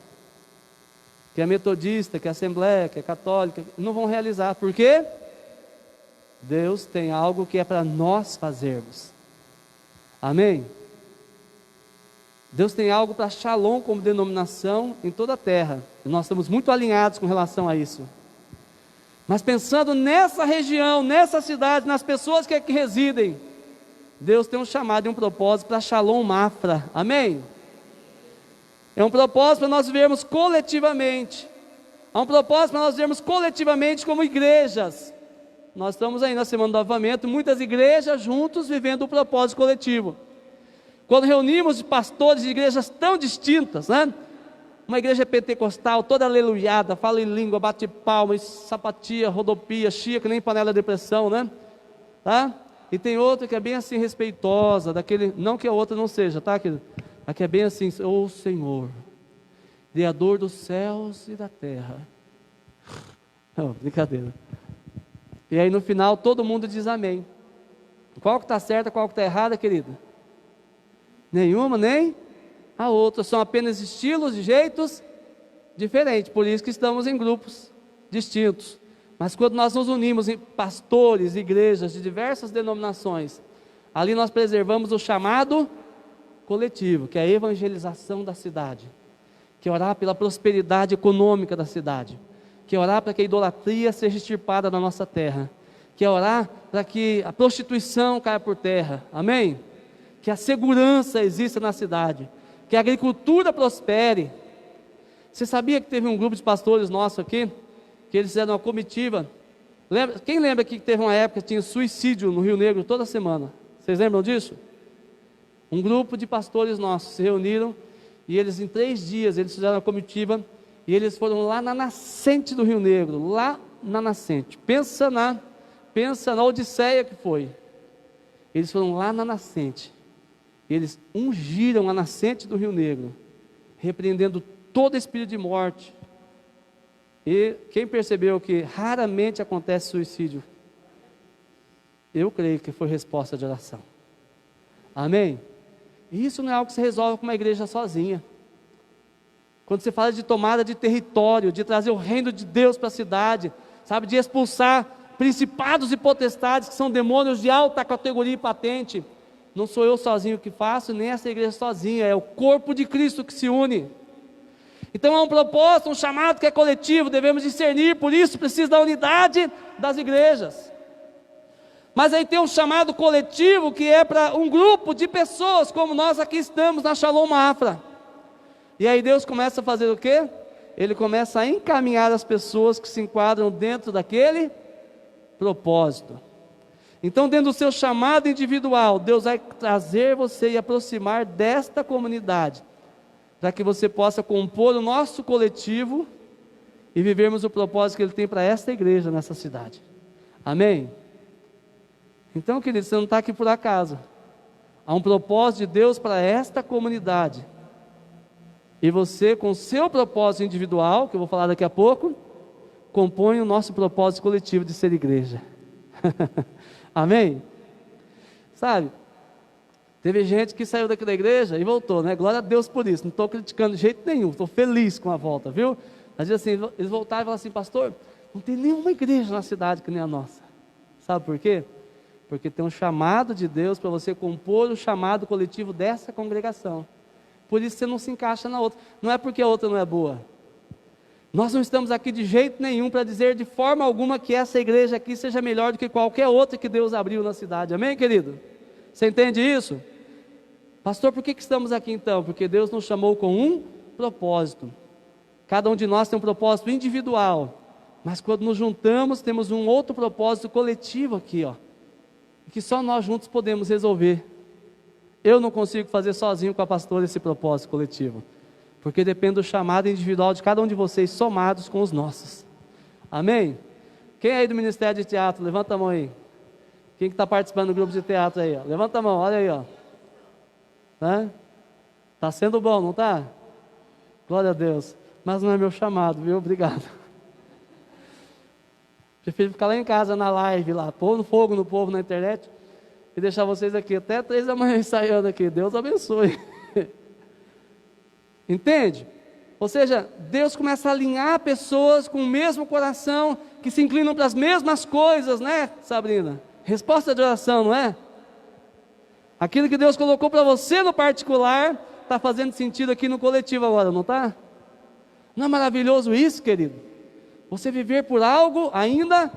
S1: que a metodista, que a assembleia, que a católica, não vão realizar. Por quê? Deus tem algo que é para nós fazermos. Amém? Deus tem algo para Shalom como denominação em toda a terra. E nós estamos muito alinhados com relação a isso. Mas pensando nessa região, nessa cidade, nas pessoas que aqui residem, Deus tem um chamado e um propósito para Shalom Mafra. Amém? É um propósito para nós vivermos coletivamente. É um propósito para nós vivermos coletivamente como igrejas. Nós estamos aí na Semana do Avivamento, muitas igrejas juntos vivendo o propósito coletivo. Quando reunimos pastores de igrejas tão distintas, né? Uma igreja pentecostal, toda aleluiada, fala em língua, bate palmas, sapatia, rodopia, chia, que nem panela de pressão, né? Tá? E tem outra que é bem assim, respeitosa, daquele, não que a outra não seja, tá, querido? Aqui é bem assim, ô Senhor, Criador dos céus e da terra. Não, brincadeira. E aí no final todo mundo diz amém. Qual que está certa, qual que está errada, querido? Nenhuma, nem a outra. São apenas estilos e jeitos diferentes. Por isso que estamos em grupos distintos. Mas quando nós nos unimos em pastores, igrejas de diversas denominações, ali nós preservamos o chamado coletivo, que é a evangelização da cidade, que é orar pela prosperidade econômica da cidade, que é orar para que a idolatria seja extirpada da nossa terra, que é orar para que a prostituição caia por terra, amém? Que a segurança exista na cidade, que a agricultura prospere. Você sabia que teve um grupo de pastores nossos aqui, que eles fizeram uma comitiva? Quem lembra que teve uma época que tinha suicídio no Rio Negro toda semana? Vocês lembram disso? Um grupo de pastores nossos se reuniram e eles em 3 dias eles fizeram uma comitiva e eles foram lá na nascente do Rio Negro, lá na nascente. Pensa na odisseia que foi. Eles foram lá na nascente. Eles ungiram a nascente do Rio Negro, repreendendo todo espírito de morte. E quem percebeu que raramente acontece suicídio? Eu creio que foi resposta de oração. Amém? E isso não é algo que se resolve com uma igreja sozinha. Quando você fala de tomada de território, de trazer o reino de Deus para a cidade, sabe, de expulsar principados e potestades que são demônios de alta categoria e patente, não sou eu sozinho que faço, nem essa igreja sozinha, é o corpo de Cristo que se une. Então é um propósito, um chamado que é coletivo, devemos discernir, por isso precisa da unidade das igrejas. Mas aí tem um chamado coletivo que é para um grupo de pessoas, como nós aqui estamos na Shalom Mafra. E aí Deus começa a fazer o quê? Ele começa a encaminhar as pessoas que se enquadram dentro daquele propósito. Então, dentro do seu chamado individual, Deus vai trazer você e aproximar desta comunidade, para que você possa compor o nosso coletivo e vivermos o propósito que Ele tem para esta igreja nessa cidade. Amém? Então, querido, você não está aqui por acaso. Há um propósito de Deus para esta comunidade. E você, com o seu propósito individual, que eu vou falar daqui a pouco, compõe o nosso propósito coletivo de ser igreja. Amém? Sabe, teve gente que saiu daqui da igreja e voltou, né? Glória a Deus por isso, não estou criticando de jeito nenhum, estou feliz com a volta, viu? Mas assim, eles voltaram e falaram assim: pastor, não tem nenhuma igreja na cidade que nem a nossa. Sabe por quê? Porque tem um chamado de Deus para você compor o chamado coletivo dessa congregação. Por isso você não se encaixa na outra. Não é porque a outra não é boa. Nós não estamos aqui de jeito nenhum para dizer de forma alguma que essa igreja aqui seja melhor do que qualquer outra que Deus abriu na cidade. Amém, querido? Você entende isso? Pastor, por que estamos aqui então? Porque Deus nos chamou com um propósito. Cada um de nós tem um propósito individual. Mas quando nos juntamos, temos um outro propósito coletivo aqui, ó. Que só nós juntos podemos resolver. Eu não consigo fazer sozinho com a pastora esse propósito coletivo, porque depende do chamado individual de cada um de vocês, somados com os nossos. Amém? Quem é aí do Ministério de Teatro? Levanta a mão aí. Quem que está participando do grupo de teatro aí? Ó? Levanta a mão, olha aí. Está sendo bom, não está? Glória a Deus. Mas não é meu chamado, viu? Obrigado. Prefiro ficar lá em casa, na live, lá, pôr no fogo no povo na internet, e deixar vocês aqui até 3 da manhã ensaiando aqui. Deus abençoe. Entende? Ou seja, Deus começa a alinhar pessoas com o mesmo coração, que se inclinam para as mesmas coisas, né, Sabrina? Resposta de oração, não é? Aquilo que Deus colocou para você no particular, está fazendo sentido aqui no coletivo agora, não está? Não é maravilhoso isso, querido? Você viver por algo ainda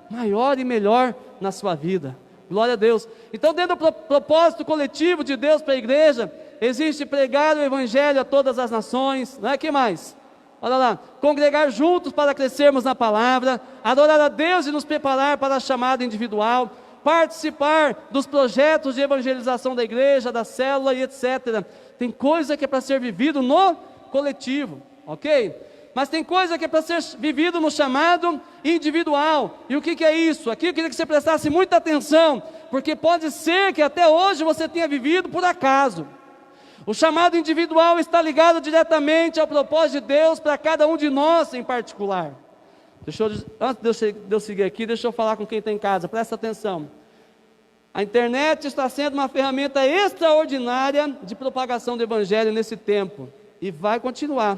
S1: maior e melhor na sua vida. Glória a Deus. Então, dentro do propósito coletivo de Deus para a igreja, existe pregar o evangelho a todas as nações, não é? Que mais? Olha lá, congregar juntos para crescermos na palavra, adorar a Deus e nos preparar para a chamada individual, participar dos projetos de evangelização da igreja, da célula e etc. Tem coisa que é para ser vivido no coletivo, ok? Mas tem coisa que é para ser vivido no chamado individual. E o que é isso? Aqui eu queria que você prestasse muita atenção, porque pode ser que até hoje você tenha vivido por acaso. O chamado individual está ligado diretamente ao propósito de Deus para cada um de nós em particular. Antes de eu seguir aqui, deixa eu falar com quem está em casa, presta atenção. A internet está sendo uma ferramenta extraordinária de propagação do evangelho nesse tempo, e vai continuar.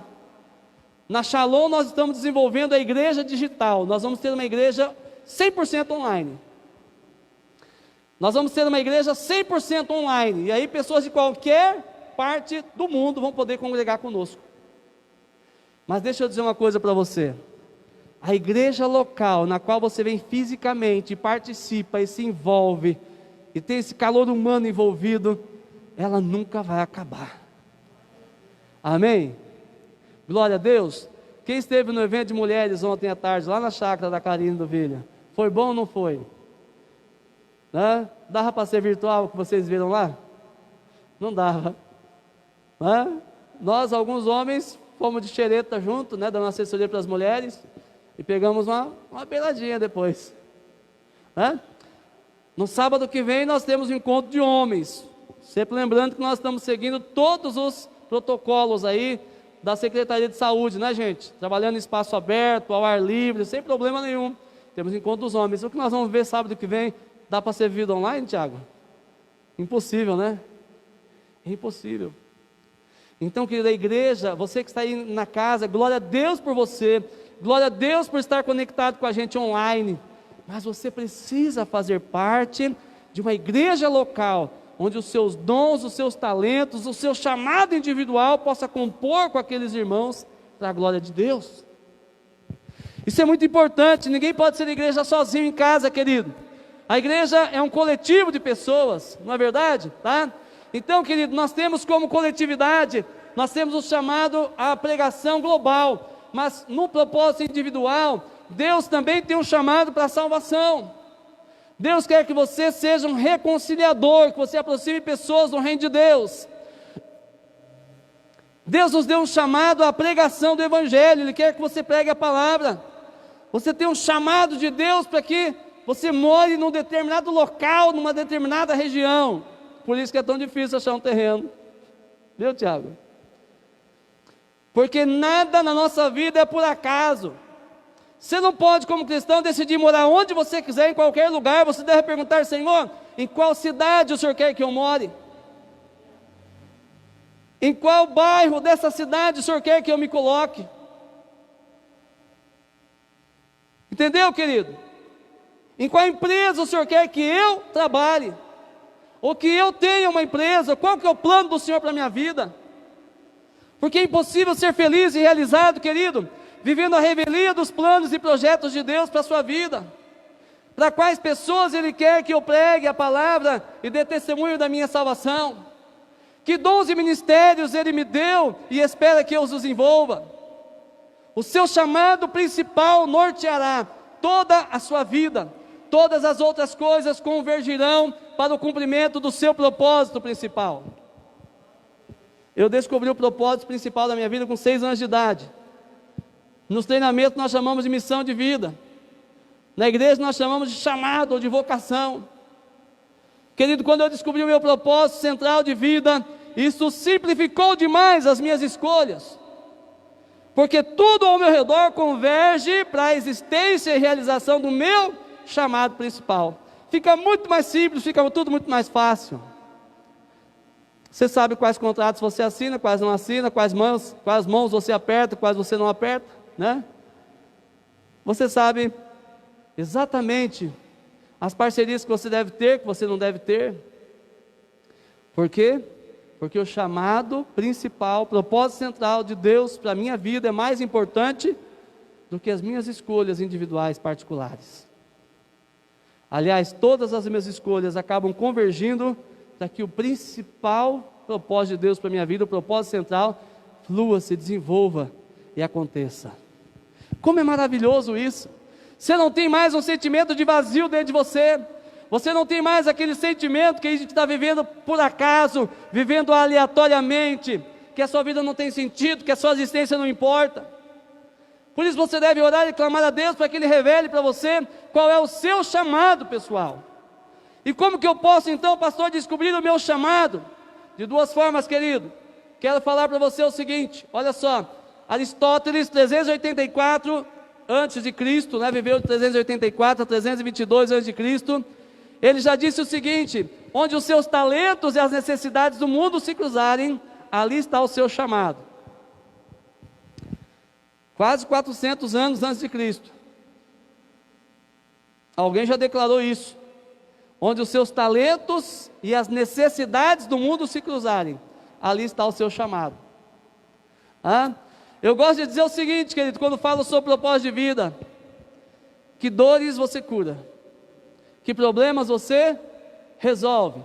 S1: Na Shalom nós estamos desenvolvendo a igreja digital. Nós vamos ter uma igreja 100% online. Nós vamos ter uma igreja 100% online. E aí pessoas de qualquer parte do mundo vão poder congregar conosco. Mas deixa eu dizer uma coisa para você. A igreja local, na qual você vem fisicamente, participa e se envolve, e tem esse calor humano envolvido, ela nunca vai acabar. Amém? Glória a Deus. Quem esteve no evento de mulheres ontem à tarde, lá na chácara da Karine do Vilha, foi bom ou não foi? Né? Dava para ser virtual, que vocês viram lá? Não dava. Né? Nós, alguns homens, fomos de xereta junto, né, dando assessoria para as mulheres, e pegamos uma beiradinha depois. Né? No sábado que vem nós temos um encontro de homens, sempre lembrando que nós estamos seguindo todos os protocolos aí da Secretaria de Saúde, né, gente? Trabalhando em espaço aberto, ao ar livre, sem problema nenhum. Temos encontro dos homens. O que nós vamos ver sábado que vem, dá para ser vivido online, Tiago? Impossível, né? É impossível. Então, querida igreja, você que está aí na casa, glória a Deus por você, glória a Deus por estar conectado com a gente online, mas você precisa fazer parte de uma igreja local, onde os seus dons, os seus talentos, o seu chamado individual possa compor com aqueles irmãos para a glória de Deus. Isso é muito importante. Ninguém pode ser igreja sozinho em casa, querido. A igreja é um coletivo de pessoas, não é verdade? Tá? Então, querido, nós temos como coletividade, nós temos o chamado à pregação global, mas no propósito individual, Deus também tem um chamado para a salvação. Deus quer que você seja um reconciliador, que você aproxime pessoas do reino de Deus. Deus nos deu um chamado à pregação do evangelho, Ele quer que você pregue a palavra. Você tem um chamado de Deus para que você more num determinado local, numa determinada região. Por isso que é tão difícil achar um terreno. Viu, Tiago? Porque nada na nossa vida é por acaso. Você não pode, como cristão, decidir morar onde você quiser, em qualquer lugar. Você deve perguntar: Senhor, em qual cidade o Senhor quer que eu more? Em qual bairro dessa cidade o Senhor quer que eu me coloque? Entendeu, querido? Em qual empresa o Senhor quer que eu trabalhe? Ou que eu tenha uma empresa? Qual que é o plano do Senhor para a minha vida? Porque é impossível ser feliz e realizado, querido, vivendo a revelia dos planos e projetos de Deus para a sua vida. Para quais pessoas Ele quer que eu pregue a palavra e dê testemunho da minha salvação? Que dons e ministérios Ele me deu e espera que eu os desenvolva? O seu chamado principal norteará toda a sua vida. Todas as outras coisas convergirão para o cumprimento do seu propósito principal. Eu descobri o propósito principal da minha vida com 6 anos de idade. Nos treinamentos nós chamamos de missão de vida. Na igreja nós chamamos de chamado ou de vocação. Querido, quando eu descobri o meu propósito central de vida, isso simplificou demais as minhas escolhas. Porque tudo ao meu redor converge para a existência e realização do meu chamado principal. Fica muito mais simples, fica tudo muito mais fácil. Você sabe quais contratos você assina, quais não assina, quais mãos você aperta, quais você não aperta, né? Você sabe exatamente as parcerias que você deve ter, que você não deve ter. Por quê? Porque o chamado principal, o propósito central de Deus para a minha vida é mais importante do que as minhas escolhas individuais particulares. Aliás, todas as minhas escolhas acabam convergindo para que o principal propósito de Deus para a minha vida, o propósito central, flua, se desenvolva e aconteça. Como é maravilhoso isso! Você não tem mais um sentimento de vazio dentro de você. Você não tem mais aquele sentimento que a gente está vivendo por acaso, vivendo aleatoriamente, que a sua vida não tem sentido, que a sua existência não importa. Por isso você deve orar e clamar a Deus para que Ele revele para você qual é o seu chamado, pessoal. E como que eu posso então, pastor, descobrir o meu chamado? De duas formas, querido. Quero falar para você o seguinte, olha só, Aristóteles, 384 antes de Cristo, né, viveu de 384 a 322 antes de Cristo. Ele já disse o seguinte: onde os seus talentos e as necessidades do mundo se cruzarem, ali está o seu chamado. Quase 400 anos antes de Cristo. Alguém já declarou isso. Onde os seus talentos e as necessidades do mundo se cruzarem, ali está o seu chamado. Eu gosto de dizer o seguinte, querido, quando falo sobre propósito de vida: que dores você cura, que problemas você resolve,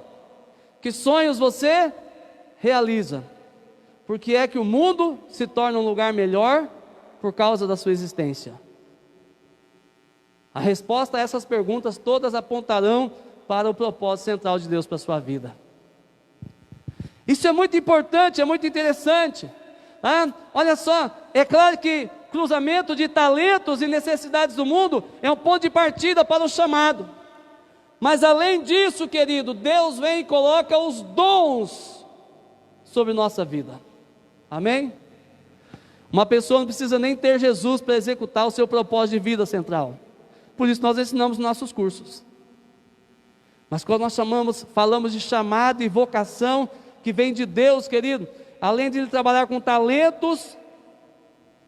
S1: que sonhos você realiza. Porque é que o mundo se torna um lugar melhor por causa da sua existência. A resposta a essas perguntas todas apontarão para o propósito central de Deus para a sua vida. Isso é muito importante, é muito interessante. Olha só, é claro que cruzamento de talentos e necessidades do mundo é um ponto de partida para o chamado. Mas além disso, querido, Deus vem e coloca os dons sobre nossa vida. Amém? Uma pessoa não precisa nem ter Jesus para executar o seu propósito de vida central. Por isso nós ensinamos nos nossos cursos. Mas quando nós falamos de chamado e vocação que vem de Deus, querido, além de Ele trabalhar com talentos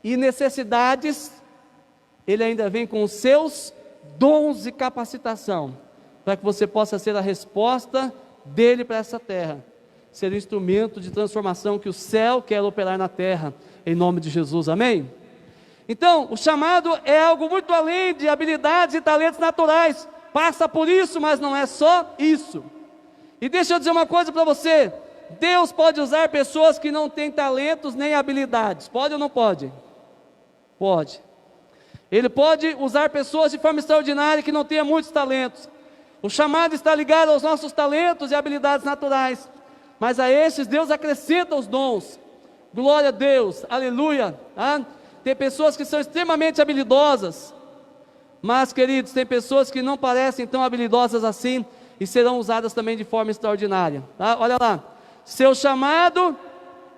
S1: e necessidades, Ele ainda vem com os seus dons e capacitação, para que você possa ser a resposta dEle para essa terra, ser um instrumento de transformação que o céu quer operar na terra, em nome de Jesus, amém? Então, o chamado é algo muito além de habilidades e talentos naturais, passa por isso, mas não é só isso. E deixa eu dizer uma coisa para você: Deus pode usar pessoas que não têm talentos nem habilidades, pode ou não pode? Pode. Ele pode usar pessoas de forma extraordinária que não tenham muitos talentos. O chamado está ligado aos nossos talentos e habilidades naturais, mas a esses Deus acrescenta os dons. Glória a Deus, aleluia. Tem pessoas que são extremamente habilidosas, mas, queridos, tem pessoas que não parecem tão habilidosas assim e serão usadas também de forma extraordinária. Olha lá, seu chamado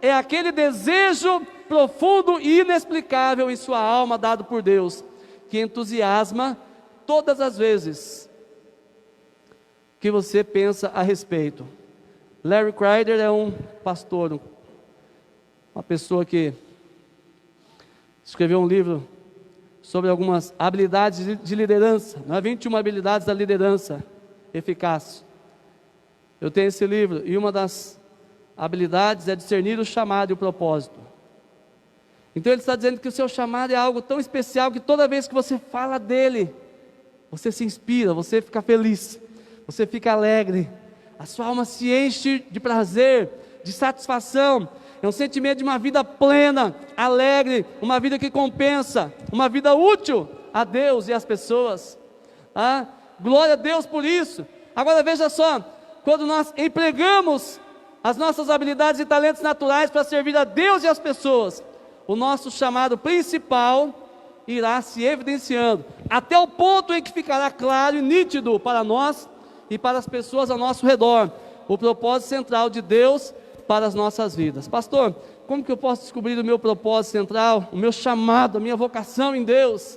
S1: é aquele desejo profundo e inexplicável em sua alma dado por Deus, que entusiasma todas as vezes que você pensa a respeito. Larry Crider é um pastor, uma pessoa que escreveu um livro sobre algumas habilidades de liderança, 21 habilidades da liderança eficaz. Eu tenho esse livro e uma das habilidades é discernir o chamado e o propósito. Então ele está dizendo que o seu chamado é algo tão especial que toda vez que você fala dele, você se inspira, você fica feliz, você fica alegre, a sua alma se enche de prazer, de satisfação. É um sentimento de uma vida plena, alegre, uma vida que compensa, uma vida útil a Deus e às pessoas. Glória a Deus por isso. Agora veja só, quando nós empregamos as nossas habilidades e talentos naturais para servir a Deus e às pessoas, o nosso chamado principal irá se evidenciando, até o ponto em que ficará claro e nítido para nós e para as pessoas ao nosso redor, o propósito central de Deus para as nossas vidas. Pastor, como que eu posso descobrir o meu propósito central, o meu chamado, a minha vocação em Deus?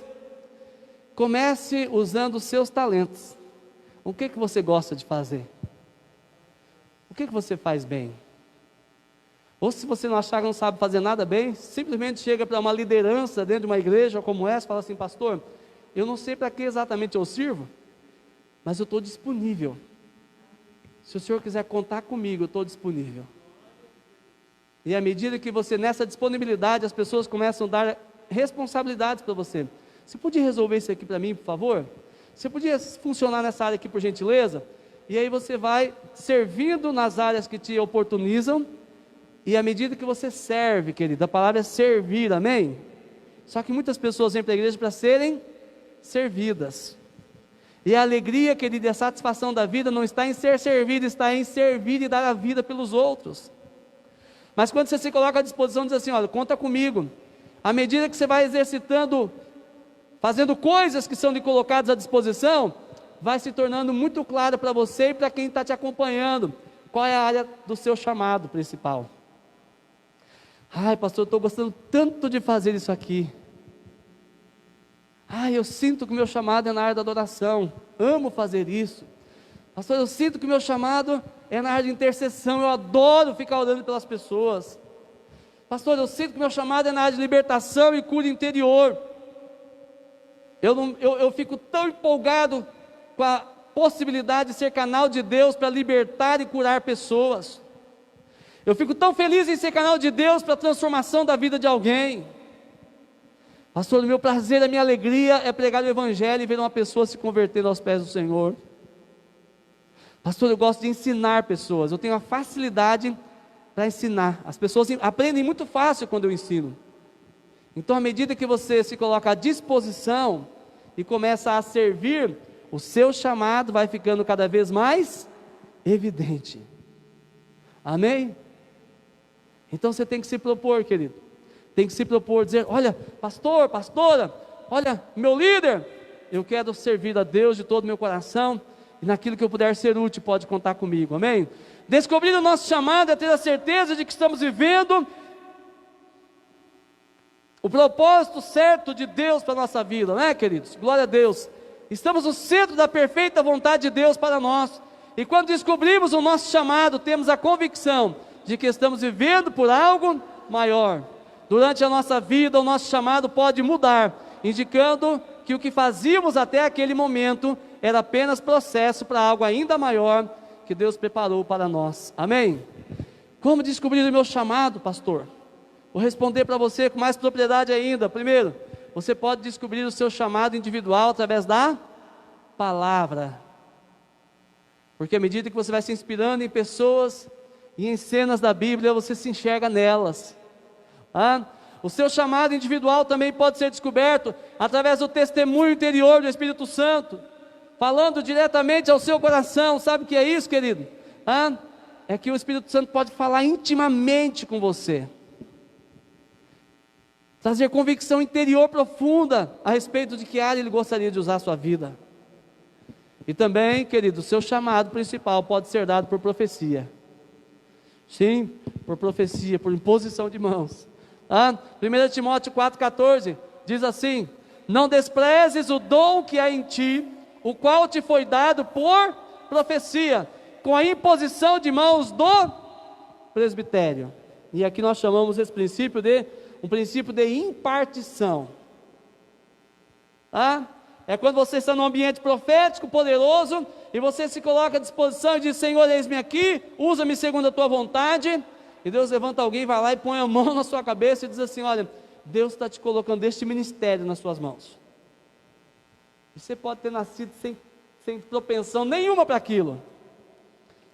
S1: Comece usando os seus talentos. O que você gosta de fazer? O que você faz bem? Ou se você não achar que não sabe fazer nada bem, simplesmente chega para uma liderança dentro de uma igreja como essa, e fala assim: pastor, eu não sei para que exatamente eu sirvo, mas eu estou disponível. Se o senhor quiser contar comigo, eu estou disponível. E à medida que você, nessa disponibilidade, as pessoas começam a dar responsabilidades para você. Você podia resolver isso aqui para mim, por favor? Você podia funcionar nessa área aqui, por gentileza? E aí você vai servindo nas áreas que te oportunizam. E à medida que você serve, querido, a palavra é servir, amém? Só que muitas pessoas vêm para a igreja para serem servidas. E a alegria, querido, e a satisfação da vida não está em ser servido, está em servir e dar a vida pelos outros. Mas quando você se coloca à disposição, diz assim: olha, conta comigo. À medida que você vai exercitando, fazendo coisas que são lhe colocadas à disposição, vai se tornando muito claro para você e para quem está te acompanhando, qual é a área do seu chamado principal. Ai, pastor, eu estou gostando tanto de fazer isso aqui. Ai, eu sinto que o meu chamado é na área da adoração, amo fazer isso. Pastor, eu sinto que o meu chamado é na área de intercessão, eu adoro ficar orando pelas pessoas. Pastor, eu sinto que o meu chamado é na área de libertação e cura interior. Eu fico tão empolgado com a possibilidade de ser canal de Deus para libertar e curar pessoas. Eu fico tão feliz em ser canal de Deus para a transformação da vida de alguém. Pastor, o meu prazer, a minha alegria é pregar o Evangelho e ver uma pessoa se convertendo aos pés do Senhor. Pastor, eu gosto de ensinar pessoas, eu tenho a facilidade para ensinar. As pessoas aprendem muito fácil quando eu ensino. Então, à medida que você se coloca à disposição e começa a servir, o seu chamado vai ficando cada vez mais evidente. Amém? Então você tem que se propor, querido. Tem que se propor, dizer: olha, pastor, pastora, olha, meu líder, eu quero servir a Deus de todo o meu coração, e naquilo que eu puder ser útil, pode contar comigo, amém? Descobrir o nosso chamado é ter a certeza de que estamos vivendo o propósito certo de Deus para a nossa vida, não é, queridos? Glória a Deus. Estamos no centro da perfeita vontade de Deus para nós, e quando descobrimos o nosso chamado, temos a convicção de que estamos vivendo por algo maior. Durante a nossa vida, o nosso chamado pode mudar, indicando que o que fazíamos até aquele momento era apenas processo para algo ainda maior que Deus preparou para nós, amém? Como descobrir o meu chamado, pastor? Vou responder para você com mais propriedade ainda. Primeiro, você pode descobrir o seu chamado individual através da palavra, porque à medida que você vai se inspirando em pessoas e em cenas da Bíblia, você se enxerga nelas. O seu chamado individual também pode ser descoberto através do testemunho interior do Espírito Santo, falando diretamente ao seu coração. Sabe o que é isso, querido? É que o Espírito Santo pode falar intimamente com você, trazer convicção interior profunda a respeito de que área Ele gostaria de usar a sua vida. E também, querido, o seu chamado principal pode ser dado por profecia. Sim, por profecia, por imposição de mãos. 1 Timóteo 4,14 diz assim: não desprezes o dom que há em ti, o qual te foi dado por profecia, com a imposição de mãos do presbitério. E aqui nós chamamos esse princípio de um princípio de impartição. É quando você está num ambiente profético, poderoso, e você se coloca à disposição e diz: Senhor, eis-me aqui, usa-me segundo a tua vontade. E Deus levanta alguém, vai lá e põe a mão na sua cabeça e diz assim: olha, Deus está te colocando este ministério nas suas mãos. E você pode ter nascido sem propensão nenhuma para aquilo,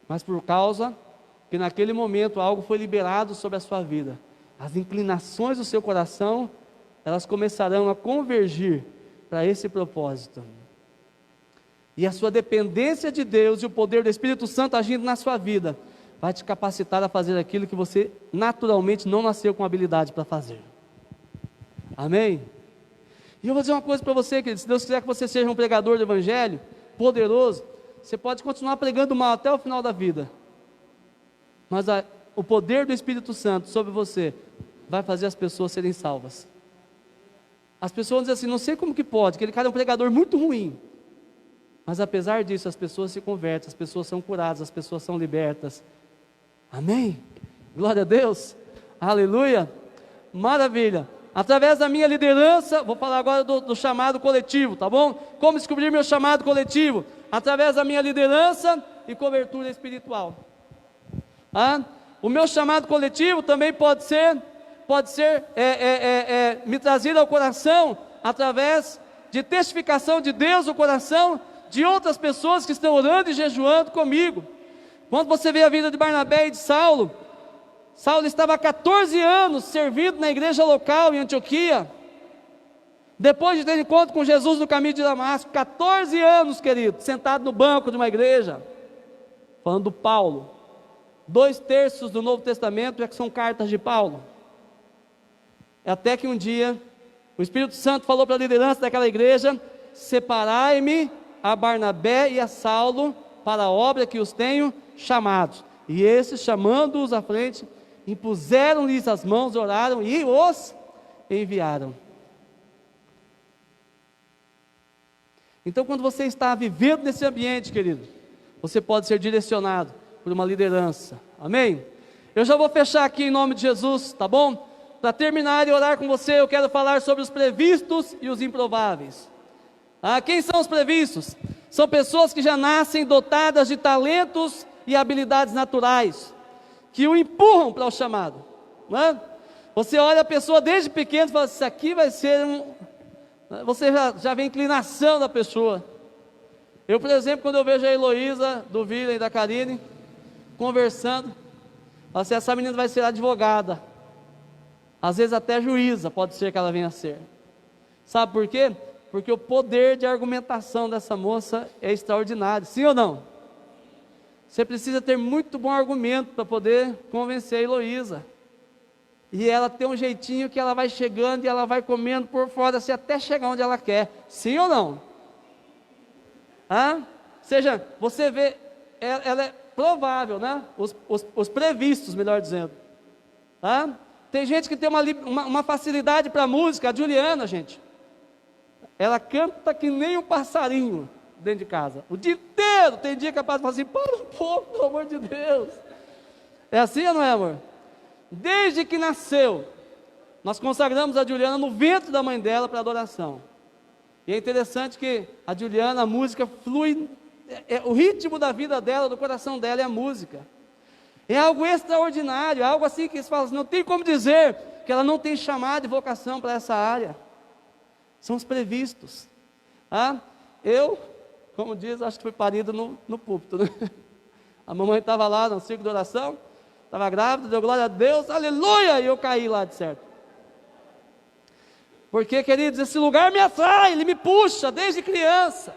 S1: mas por causa que naquele momento algo foi liberado sobre a sua vida, as inclinações do seu coração, elas começarão a convergir para esse propósito. E a sua dependência de Deus e o poder do Espírito Santo agindo na sua vida vai te capacitar a fazer aquilo que você naturalmente não nasceu com habilidade para fazer. Amém? E eu vou dizer uma coisa para você, querido: se Deus quiser que você seja um pregador do Evangelho poderoso, você pode continuar pregando mal até o final da vida, mas o poder do Espírito Santo sobre você vai fazer as pessoas serem salvas. As pessoas dizem assim: não sei como que pode, aquele cara é um pregador muito ruim. Mas apesar disso, as pessoas se convertem, as pessoas são curadas, as pessoas são libertas. Amém? Glória a Deus. Aleluia. Maravilha. Através da minha liderança, vou falar agora do chamado coletivo, tá bom? Como descobrir meu chamado coletivo? Através da minha liderança e cobertura espiritual. O meu chamado coletivo também pode ser me trazido ao coração através de testificação de Deus no coração de outras pessoas que estão orando e jejuando comigo. Quando você vê a vida de Barnabé e de Saulo, Saulo estava há 14 anos servindo na igreja local em Antioquia, depois de ter encontro com Jesus no caminho de Damasco. 14 anos, querido, sentado no banco de uma igreja, falando do Paulo. 2/3 do Novo Testamento são cartas de Paulo. Até que um dia o Espírito Santo falou para a liderança daquela igreja: separai-me a Barnabé e a Saulo para a obra que os tenho chamados. E esses, chamando-os à frente, impuseram-lhes as mãos, oraram e os enviaram. Então, quando você está vivendo nesse ambiente, querido, você pode ser direcionado por uma liderança. Amém? Eu já vou fechar aqui em nome de Jesus, tá bom? Para terminar e orar com você, eu quero falar sobre os previstos e os improváveis. Quem são os previstos? São pessoas que já nascem dotadas de talentos e habilidades naturais, que o empurram para o chamado, não é? Você olha a pessoa desde pequeno e fala: isso aqui vai ser você já vê a inclinação da pessoa. Eu, por exemplo, quando eu vejo a Heloísa, do Vila e da Karine conversando, falo assim: essa menina vai ser advogada, às vezes até juíza, pode ser que ela venha a ser. Sabe por quê? Porque o poder de argumentação dessa moça é extraordinário, sim ou não? Você precisa ter muito bom argumento para poder convencer a Heloísa. E ela tem um jeitinho que ela vai chegando e ela vai comendo por fora, assim, até chegar onde ela quer. Sim ou não? Ou seja, você vê, ela é provável, né? Os previstos, melhor dizendo. Tem gente que tem uma facilidade para música. A Juliana, gente, ela canta que nem um passarinho dentro de casa, o dia inteiro. Tem dia que a paz fala assim: para um pouco, pelo amor de Deus. É assim ou não é, amor? Desde que nasceu, nós consagramos a Juliana no ventre da mãe dela para adoração. E é interessante que a Juliana, a música flui, o ritmo da vida dela, do coração dela é a música. É algo extraordinário, algo assim que se fala assim, não tem como dizer que ela não tem chamado e vocação para essa área. São os previstos. Eu, como diz, acho que fui parido no púlpito, né? A mamãe estava lá no círculo de oração, estava grávida, deu glória a Deus, aleluia, e eu caí lá de certo. Porque, queridos, esse lugar me atrai, ele me puxa desde criança.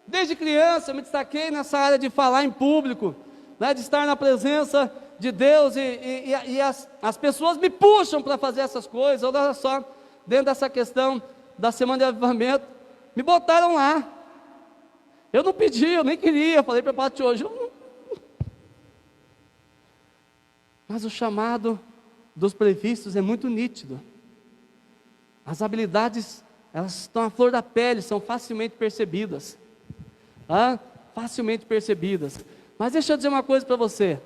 S1: Desde criança eu me destaquei nessa área de falar em público, né, de estar na presença de Deus, e as pessoas me puxam para fazer essas coisas. Olha só, dentro dessa questão da semana de avivamento, me botaram lá. Eu não pedi, eu nem queria, falei para a Pati hoje, mas o chamado dos previstos é muito nítido. As habilidades, elas estão à flor da pele, são facilmente percebidas. Facilmente percebidas. Mas deixa eu dizer uma coisa para você.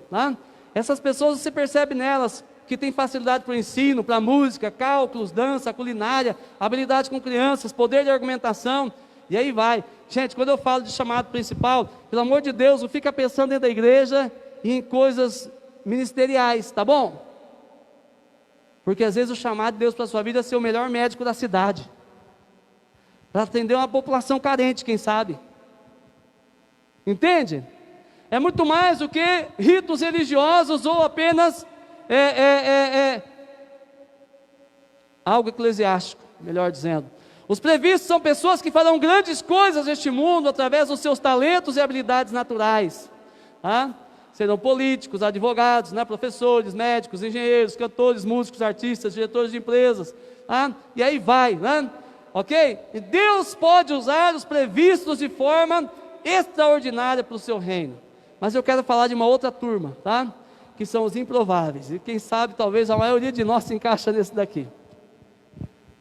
S1: Essas pessoas, você percebe nelas que tem facilidade para o ensino, para a música, cálculos, dança, culinária, habilidade com crianças, poder de argumentação, e aí vai. Gente, quando eu falo de chamado principal, pelo amor de Deus, não fica pensando dentro da igreja e em coisas ministeriais, tá bom? Porque às vezes o chamado de Deus para a sua vida é ser o melhor médico da cidade, para atender uma população carente, quem sabe. Entende? É muito mais do que ritos religiosos ou apenas algo eclesiástico, melhor dizendo. Os previstos são pessoas que farão grandes coisas neste mundo através dos seus talentos e habilidades naturais. Serão políticos, advogados, professores, médicos, engenheiros, cantores, músicos, artistas, diretores de empresas, e aí vai, ok? E Deus pode usar os previstos de forma extraordinária para o seu reino. Mas eu quero falar de uma outra turma, que são os improváveis, e quem sabe talvez a maioria de nós se encaixa nesse daqui.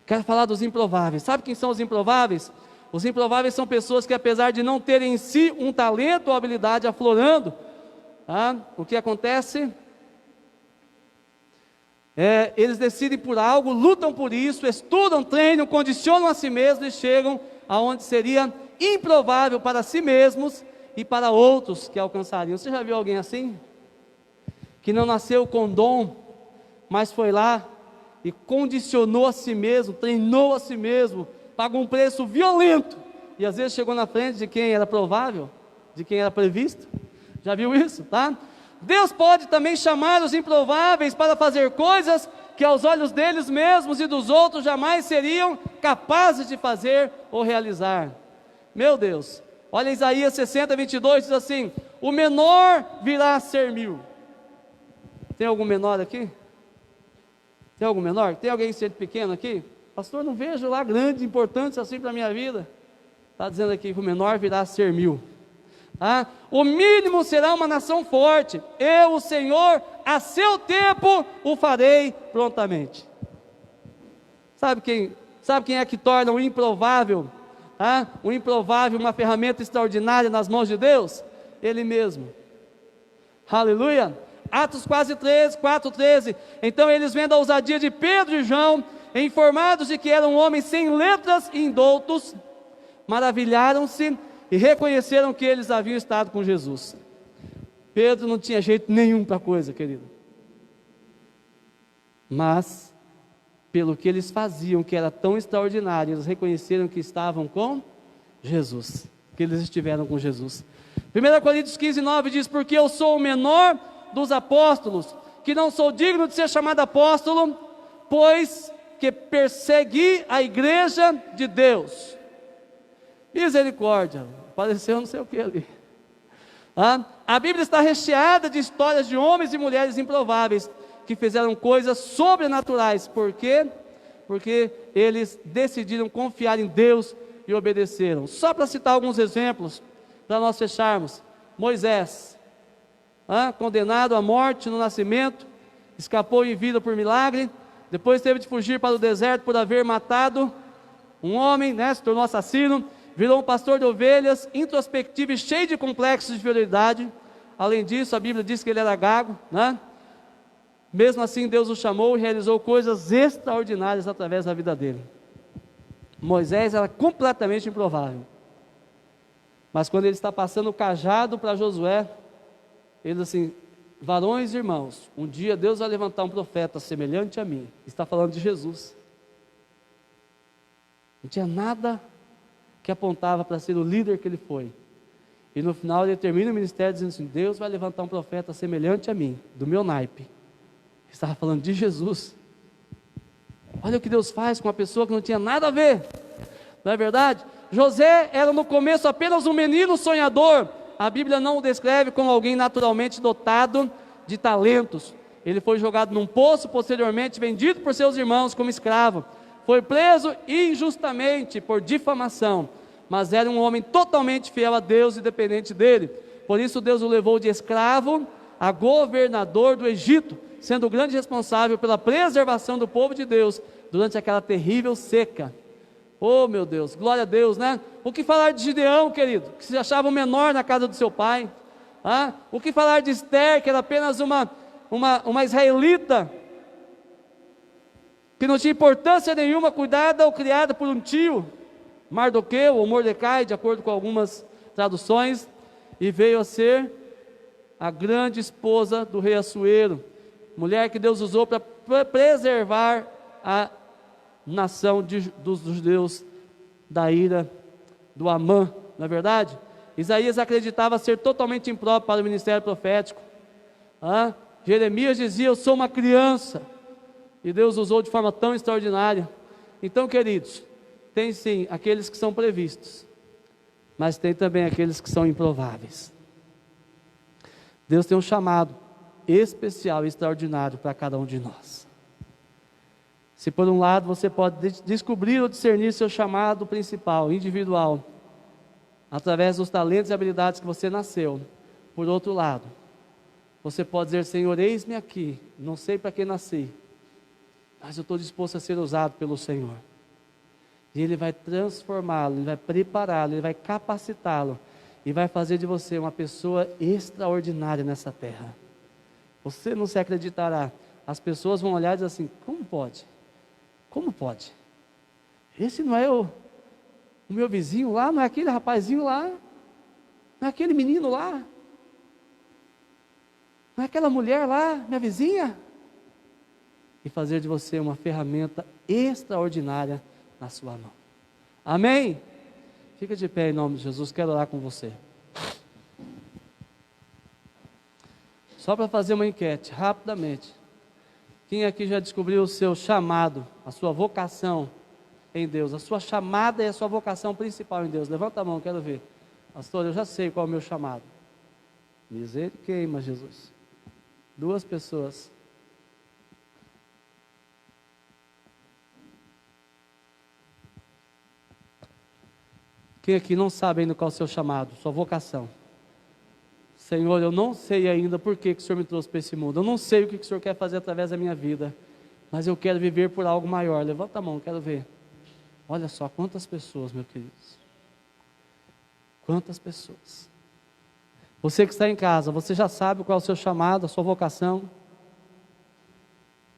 S1: Quero falar dos improváveis. Sabe quem são os improváveis? Os improváveis são pessoas que, apesar de não terem em si um talento ou habilidade aflorando, o que acontece? Eles decidem por algo, lutam por isso, estudam, treinam, condicionam a si mesmos e chegam aonde seria improvável para si mesmos e para outros que alcançariam. Você já viu alguém assim? Que não nasceu com dom, mas foi lá e condicionou a si mesmo, treinou a si mesmo, pagou um preço violento, e às vezes chegou na frente de quem era provável, de quem era previsto. Já viu isso, tá? Deus pode também chamar os improváveis para fazer coisas que aos olhos deles mesmos e dos outros jamais seriam capazes de fazer ou realizar. Meu Deus, olha Isaías 60:22, diz assim: o menor virá a ser 1000. Tem algum menor aqui? Tem algum menor? Tem alguém sendo pequeno aqui? Pastor, não vejo lá grande importância assim para a minha vida. Está dizendo aqui que o menor virá a ser 1000. O mínimo será uma nação forte. Eu, o Senhor, a seu tempo o farei prontamente. Sabe quem é que torna o improvável, o improvável uma ferramenta extraordinária nas mãos de Deus? Ele mesmo. Aleluia. Atos 4:13. Então eles, vendo a ousadia de Pedro e João, informados de que eram homens sem letras e indoutos, maravilharam-se e reconheceram que eles haviam estado com Jesus. Pedro não tinha jeito nenhum para a coisa, querido. Mas, pelo que eles faziam, que era tão extraordinário, eles reconheceram que estavam com Jesus, que eles estiveram com Jesus. 1 Coríntios 15:9 diz: porque eu sou o menor dos apóstolos, que não sou digno de ser chamado apóstolo, pois que persegui a igreja de Deus. Misericórdia, apareceu não sei o que ali. A Bíblia está recheada de histórias de homens e mulheres improváveis, que fizeram coisas sobrenaturais. Por quê? Porque eles decidiram confiar em Deus e obedeceram. Só para citar alguns exemplos, para nós fecharmos. Moisés, condenado à morte no nascimento, escapou em vida por milagre, depois teve de fugir para o deserto por haver matado um homem, se tornou assassino, virou um pastor de ovelhas, introspectivo e cheio de complexos de inferioridade. Além disso, a Bíblia diz que ele era gago, Mesmo assim, Deus o chamou e realizou coisas extraordinárias através da vida dele. Moisés era completamente improvável. Mas quando ele está passando o cajado para Josué, ele diz assim: varões e irmãos, um dia Deus vai levantar um profeta semelhante a mim. Está falando de Jesus. Não tinha nada que apontava para ser o líder que ele foi. E no final ele termina o ministério dizendo assim: Deus vai levantar um profeta semelhante a mim, do meu naipe. Estava falando de Jesus. Olha o que Deus faz com uma pessoa que não tinha nada a ver. Não é verdade? José era no começo apenas um menino sonhador. A Bíblia não o descreve como alguém naturalmente dotado de talentos. Ele foi jogado num poço, posteriormente vendido por seus irmãos como escravo. Foi preso injustamente por difamação, mas era um homem totalmente fiel a Deus e dependente dele. Por isso Deus o levou de escravo a governador do Egito, sendo o grande responsável pela preservação do povo de Deus durante aquela terrível seca. Oh meu Deus, glória a Deus, né? O que falar de Gideão, querido, que se achava o menor na casa do seu pai? O que falar de Esther, que era apenas uma israelita, que não tinha importância nenhuma, cuidada ou criada por um tio, Mardoqueu ou Mordecai, de acordo com algumas traduções, e veio a ser a grande esposa do rei Assuero, mulher que Deus usou para preservar a nação dos judeus da ira do Amã, não é verdade? Isaías acreditava ser totalmente impróprio para o ministério profético. Jeremias dizia: eu sou uma criança, e Deus usou de forma tão extraordinária. Então, queridos, tem sim aqueles que são previstos, mas tem também aqueles que são improváveis. Deus tem um chamado especial e extraordinário para cada um de nós. Se por um lado você pode descobrir ou discernir seu chamado principal, individual, através dos talentos e habilidades que você nasceu, por outro lado, você pode dizer: Senhor, eis-me aqui, não sei para que nasci, mas eu estou disposto a ser usado pelo Senhor. E Ele vai transformá-lo, Ele vai prepará-lo, Ele vai capacitá-lo, e vai fazer de você uma pessoa extraordinária nessa terra. Você não se acreditará as pessoas vão olhar e dizer assim: como pode? Como pode? Esse não é o meu vizinho lá, não é aquele rapazinho lá, não é aquele menino lá, não é aquela mulher lá, minha vizinha? E fazer de você uma ferramenta extraordinária na sua mão. Amém? Fica de pé em nome de Jesus, quero orar com você. Só para fazer uma enquete, rapidamente. Quem aqui já descobriu o seu chamado, a sua vocação em Deus, a sua chamada e a sua vocação principal em Deus? Levanta a mão, quero ver. Pastor, eu já sei qual é o meu chamado. Misericórdia, queima, Jesus. 2 pessoas. Quem aqui não sabe ainda qual é o seu chamado, sua vocação? Senhor, eu não sei ainda por que o Senhor me trouxe para esse mundo. Eu não sei o que o Senhor quer fazer através da minha vida. Mas eu quero viver por algo maior. Levanta a mão, quero ver. Olha só, quantas pessoas, meus queridos. Quantas pessoas. Você que está em casa, você já sabe qual é o seu chamado, a sua vocação?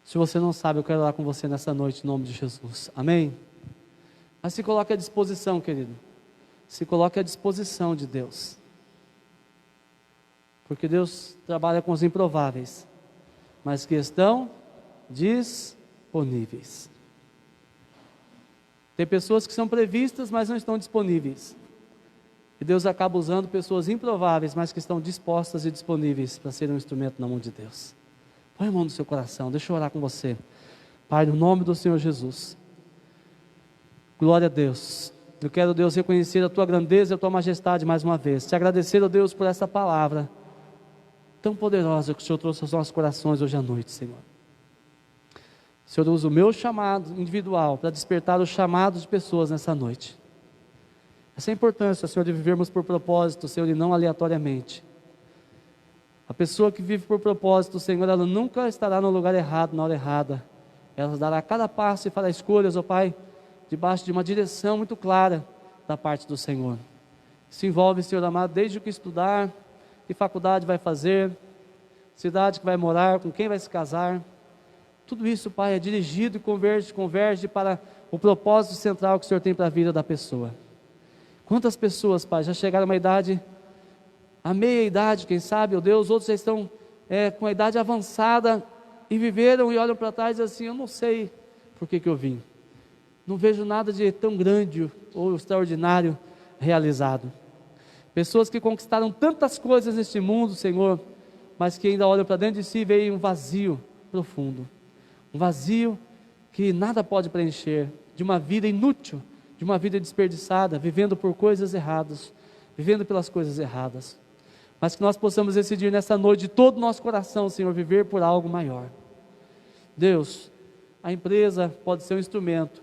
S1: Se você não sabe, eu quero orar com você nessa noite, em nome de Jesus. Amém? Mas se coloque à disposição, querido. Se coloque à disposição de Deus. Porque Deus trabalha com os improváveis, mas que estão disponíveis. Tem pessoas que são previstas, mas não estão disponíveis. E Deus acaba usando pessoas improváveis, mas que estão dispostas e disponíveis para serem um instrumento na mão de Deus. Põe a mão no seu coração, deixa eu orar com você. Pai, no nome do Senhor Jesus, glória a Deus. Eu quero, Deus, reconhecer a Tua grandeza e a Tua majestade mais uma vez. Te agradecer, ó Deus, por essa palavra tão poderosa que o Senhor trouxe aos nossos corações hoje à noite, Senhor. O Senhor usa o meu chamado individual para despertar os chamados de pessoas nessa noite. Essa é a importância, Senhor, de vivermos por propósito, Senhor, e não aleatoriamente. A pessoa que vive por propósito, Senhor, ela nunca estará no lugar errado, na hora errada. Ela dará cada passo e fará escolhas, ó Pai, debaixo de uma direção muito clara da parte do Senhor. Isso envolve, Senhor amado, desde o que estudar, que faculdade vai fazer, cidade que vai morar, com quem vai se casar. Tudo isso, Pai, é dirigido e converge para o propósito central que o Senhor tem para a vida da pessoa. Quantas pessoas, Pai, já chegaram a uma idade, a meia idade, quem sabe, ó Deus, outros já estão com a idade avançada e viveram e olham para trás e dizem assim: eu não sei por que eu vim. Não vejo nada de tão grande ou extraordinário realizado. Pessoas que conquistaram tantas coisas neste mundo, Senhor, mas que ainda olham para dentro de si e veem um vazio profundo. Um vazio que nada pode preencher, de uma vida inútil, de uma vida desperdiçada, vivendo por coisas erradas, vivendo pelas coisas erradas. Mas que nós possamos decidir nessa noite de todo o nosso coração, Senhor, viver por algo maior. Deus, a empresa pode ser um instrumento,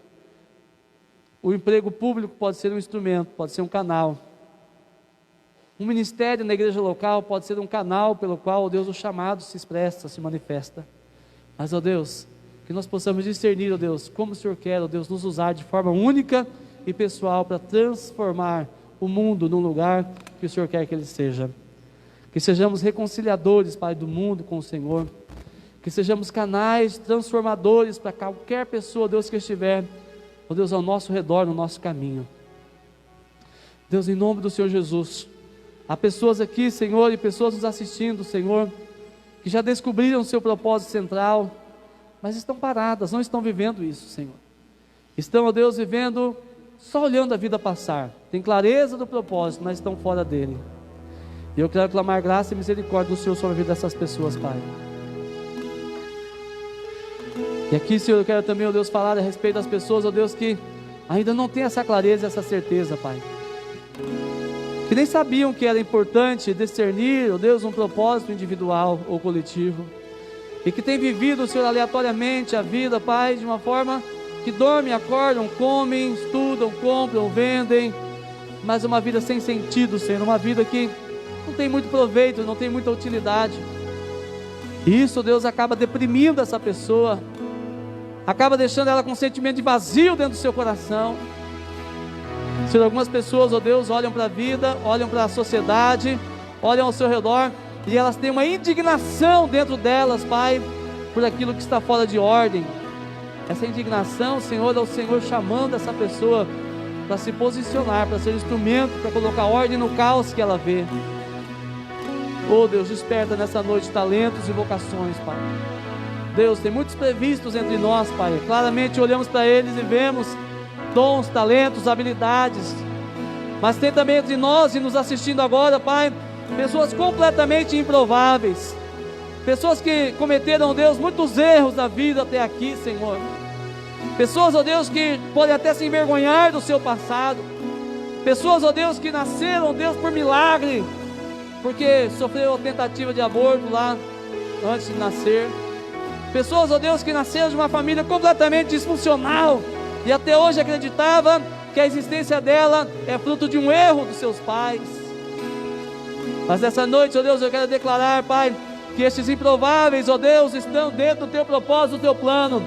S1: o emprego público pode ser um instrumento, pode ser um canal. Um ministério na igreja local pode ser um canal pelo qual, ó Deus, o chamado se expressa, se manifesta. Mas, ó Deus, que nós possamos discernir, ó Deus, como o Senhor quer, ó Deus, nos usar de forma única e pessoal para transformar o mundo num lugar que o Senhor quer que ele seja. Que sejamos reconciliadores, Pai, do mundo com o Senhor. Que sejamos canais transformadores para qualquer pessoa, ó Deus, que estiver, ó Deus, ao nosso redor, no nosso caminho. Deus, em nome do Senhor Jesus, há pessoas aqui, Senhor, e pessoas nos assistindo, Senhor, que já descobriram o seu propósito central, mas estão paradas, não estão vivendo isso, Senhor. Estão, ó Deus, vivendo, só olhando a vida passar. Tem clareza do propósito, mas estão fora dele. E eu quero clamar graça e misericórdia do Senhor sobre a vida dessas pessoas, Pai. E aqui, Senhor, eu quero também, ó Deus, falar a respeito das pessoas, ó Deus, que ainda não têm essa clareza, essa certeza, Pai. Que nem sabiam que era importante discernir, ó Deus, um propósito individual ou coletivo. E que tem vivido, Senhor, aleatoriamente a vida, Pai, de uma forma que dormem, acordam, comem, estudam, compram, vendem, mas uma vida sem sentido, Senhor, uma vida que não tem muito proveito, não tem muita utilidade. E isso, Deus, acaba deprimindo essa pessoa, acaba deixando ela com um sentimento de vazio dentro do seu coração. Senhor, algumas pessoas, ó Deus, olham para a vida, olham para a sociedade, olham ao seu redor, e elas têm uma indignação dentro delas, Pai, por aquilo que está fora de ordem. Essa indignação, Senhor, é o Senhor chamando essa pessoa para se posicionar, para ser instrumento, para colocar ordem no caos que ela vê. Oh Deus, desperta nessa noite talentos e vocações, Pai. Deus, tem muitos previstos entre nós, Pai. Claramente olhamos para eles e vemos dons, talentos, habilidades. Mas tem também entre nós e nos assistindo agora, Pai, pessoas completamente improváveis. Pessoas que cometeram, Deus, muitos erros na vida até aqui, Senhor. Pessoas, ó Deus, que podem até se envergonhar do seu passado. Pessoas, ó Deus, que nasceram, Deus, por milagre, porque sofreu a tentativa de aborto lá antes de nascer. Pessoas, ó Deus, que nasceram de uma família completamente disfuncional e até hoje acreditava que a existência dela é fruto de um erro dos seus pais. Mas essa noite, ó Deus, eu quero declarar, Pai, que estes improváveis, ó Deus, estão dentro do teu propósito, do teu plano.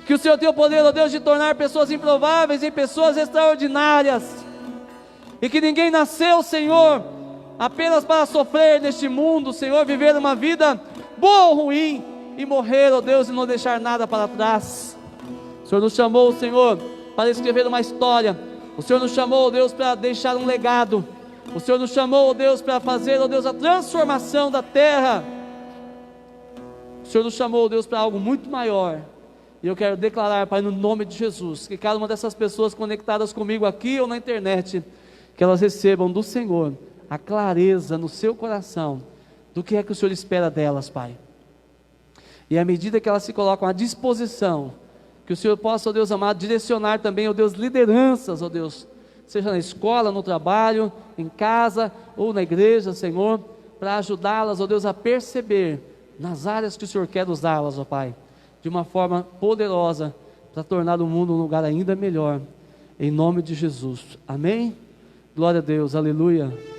S1: Que o Senhor tem o poder, ó Deus, de tornar pessoas improváveis em pessoas extraordinárias. E que ninguém nasceu, Senhor, apenas para sofrer neste mundo, Senhor, viver uma vida boa ou ruim e morrer, ó Deus, e não deixar nada para trás. O Senhor nos chamou, Senhor, para escrever uma história. O Senhor nos chamou, ó Deus, para deixar um legado. O Senhor nos chamou, ó Deus, para fazer, ó Deus, a transformação da terra. O Senhor nos chamou, ó Deus, para algo muito maior. E eu quero declarar, Pai, no nome de Jesus, que cada uma dessas pessoas conectadas comigo aqui ou na internet, que elas recebam do Senhor a clareza no seu coração do que é que o Senhor espera delas, Pai. E à medida que elas se colocam à disposição, que o Senhor possa, ó Deus amado, direcionar também, ó Deus, lideranças, ó Deus, seja na escola, no trabalho, em casa ou na igreja, Senhor, para ajudá-las, ó Deus, a perceber nas áreas que o Senhor quer usá-las, ó Pai, de uma forma poderosa, para tornar o mundo um lugar ainda melhor, em nome de Jesus, amém? Glória a Deus, aleluia.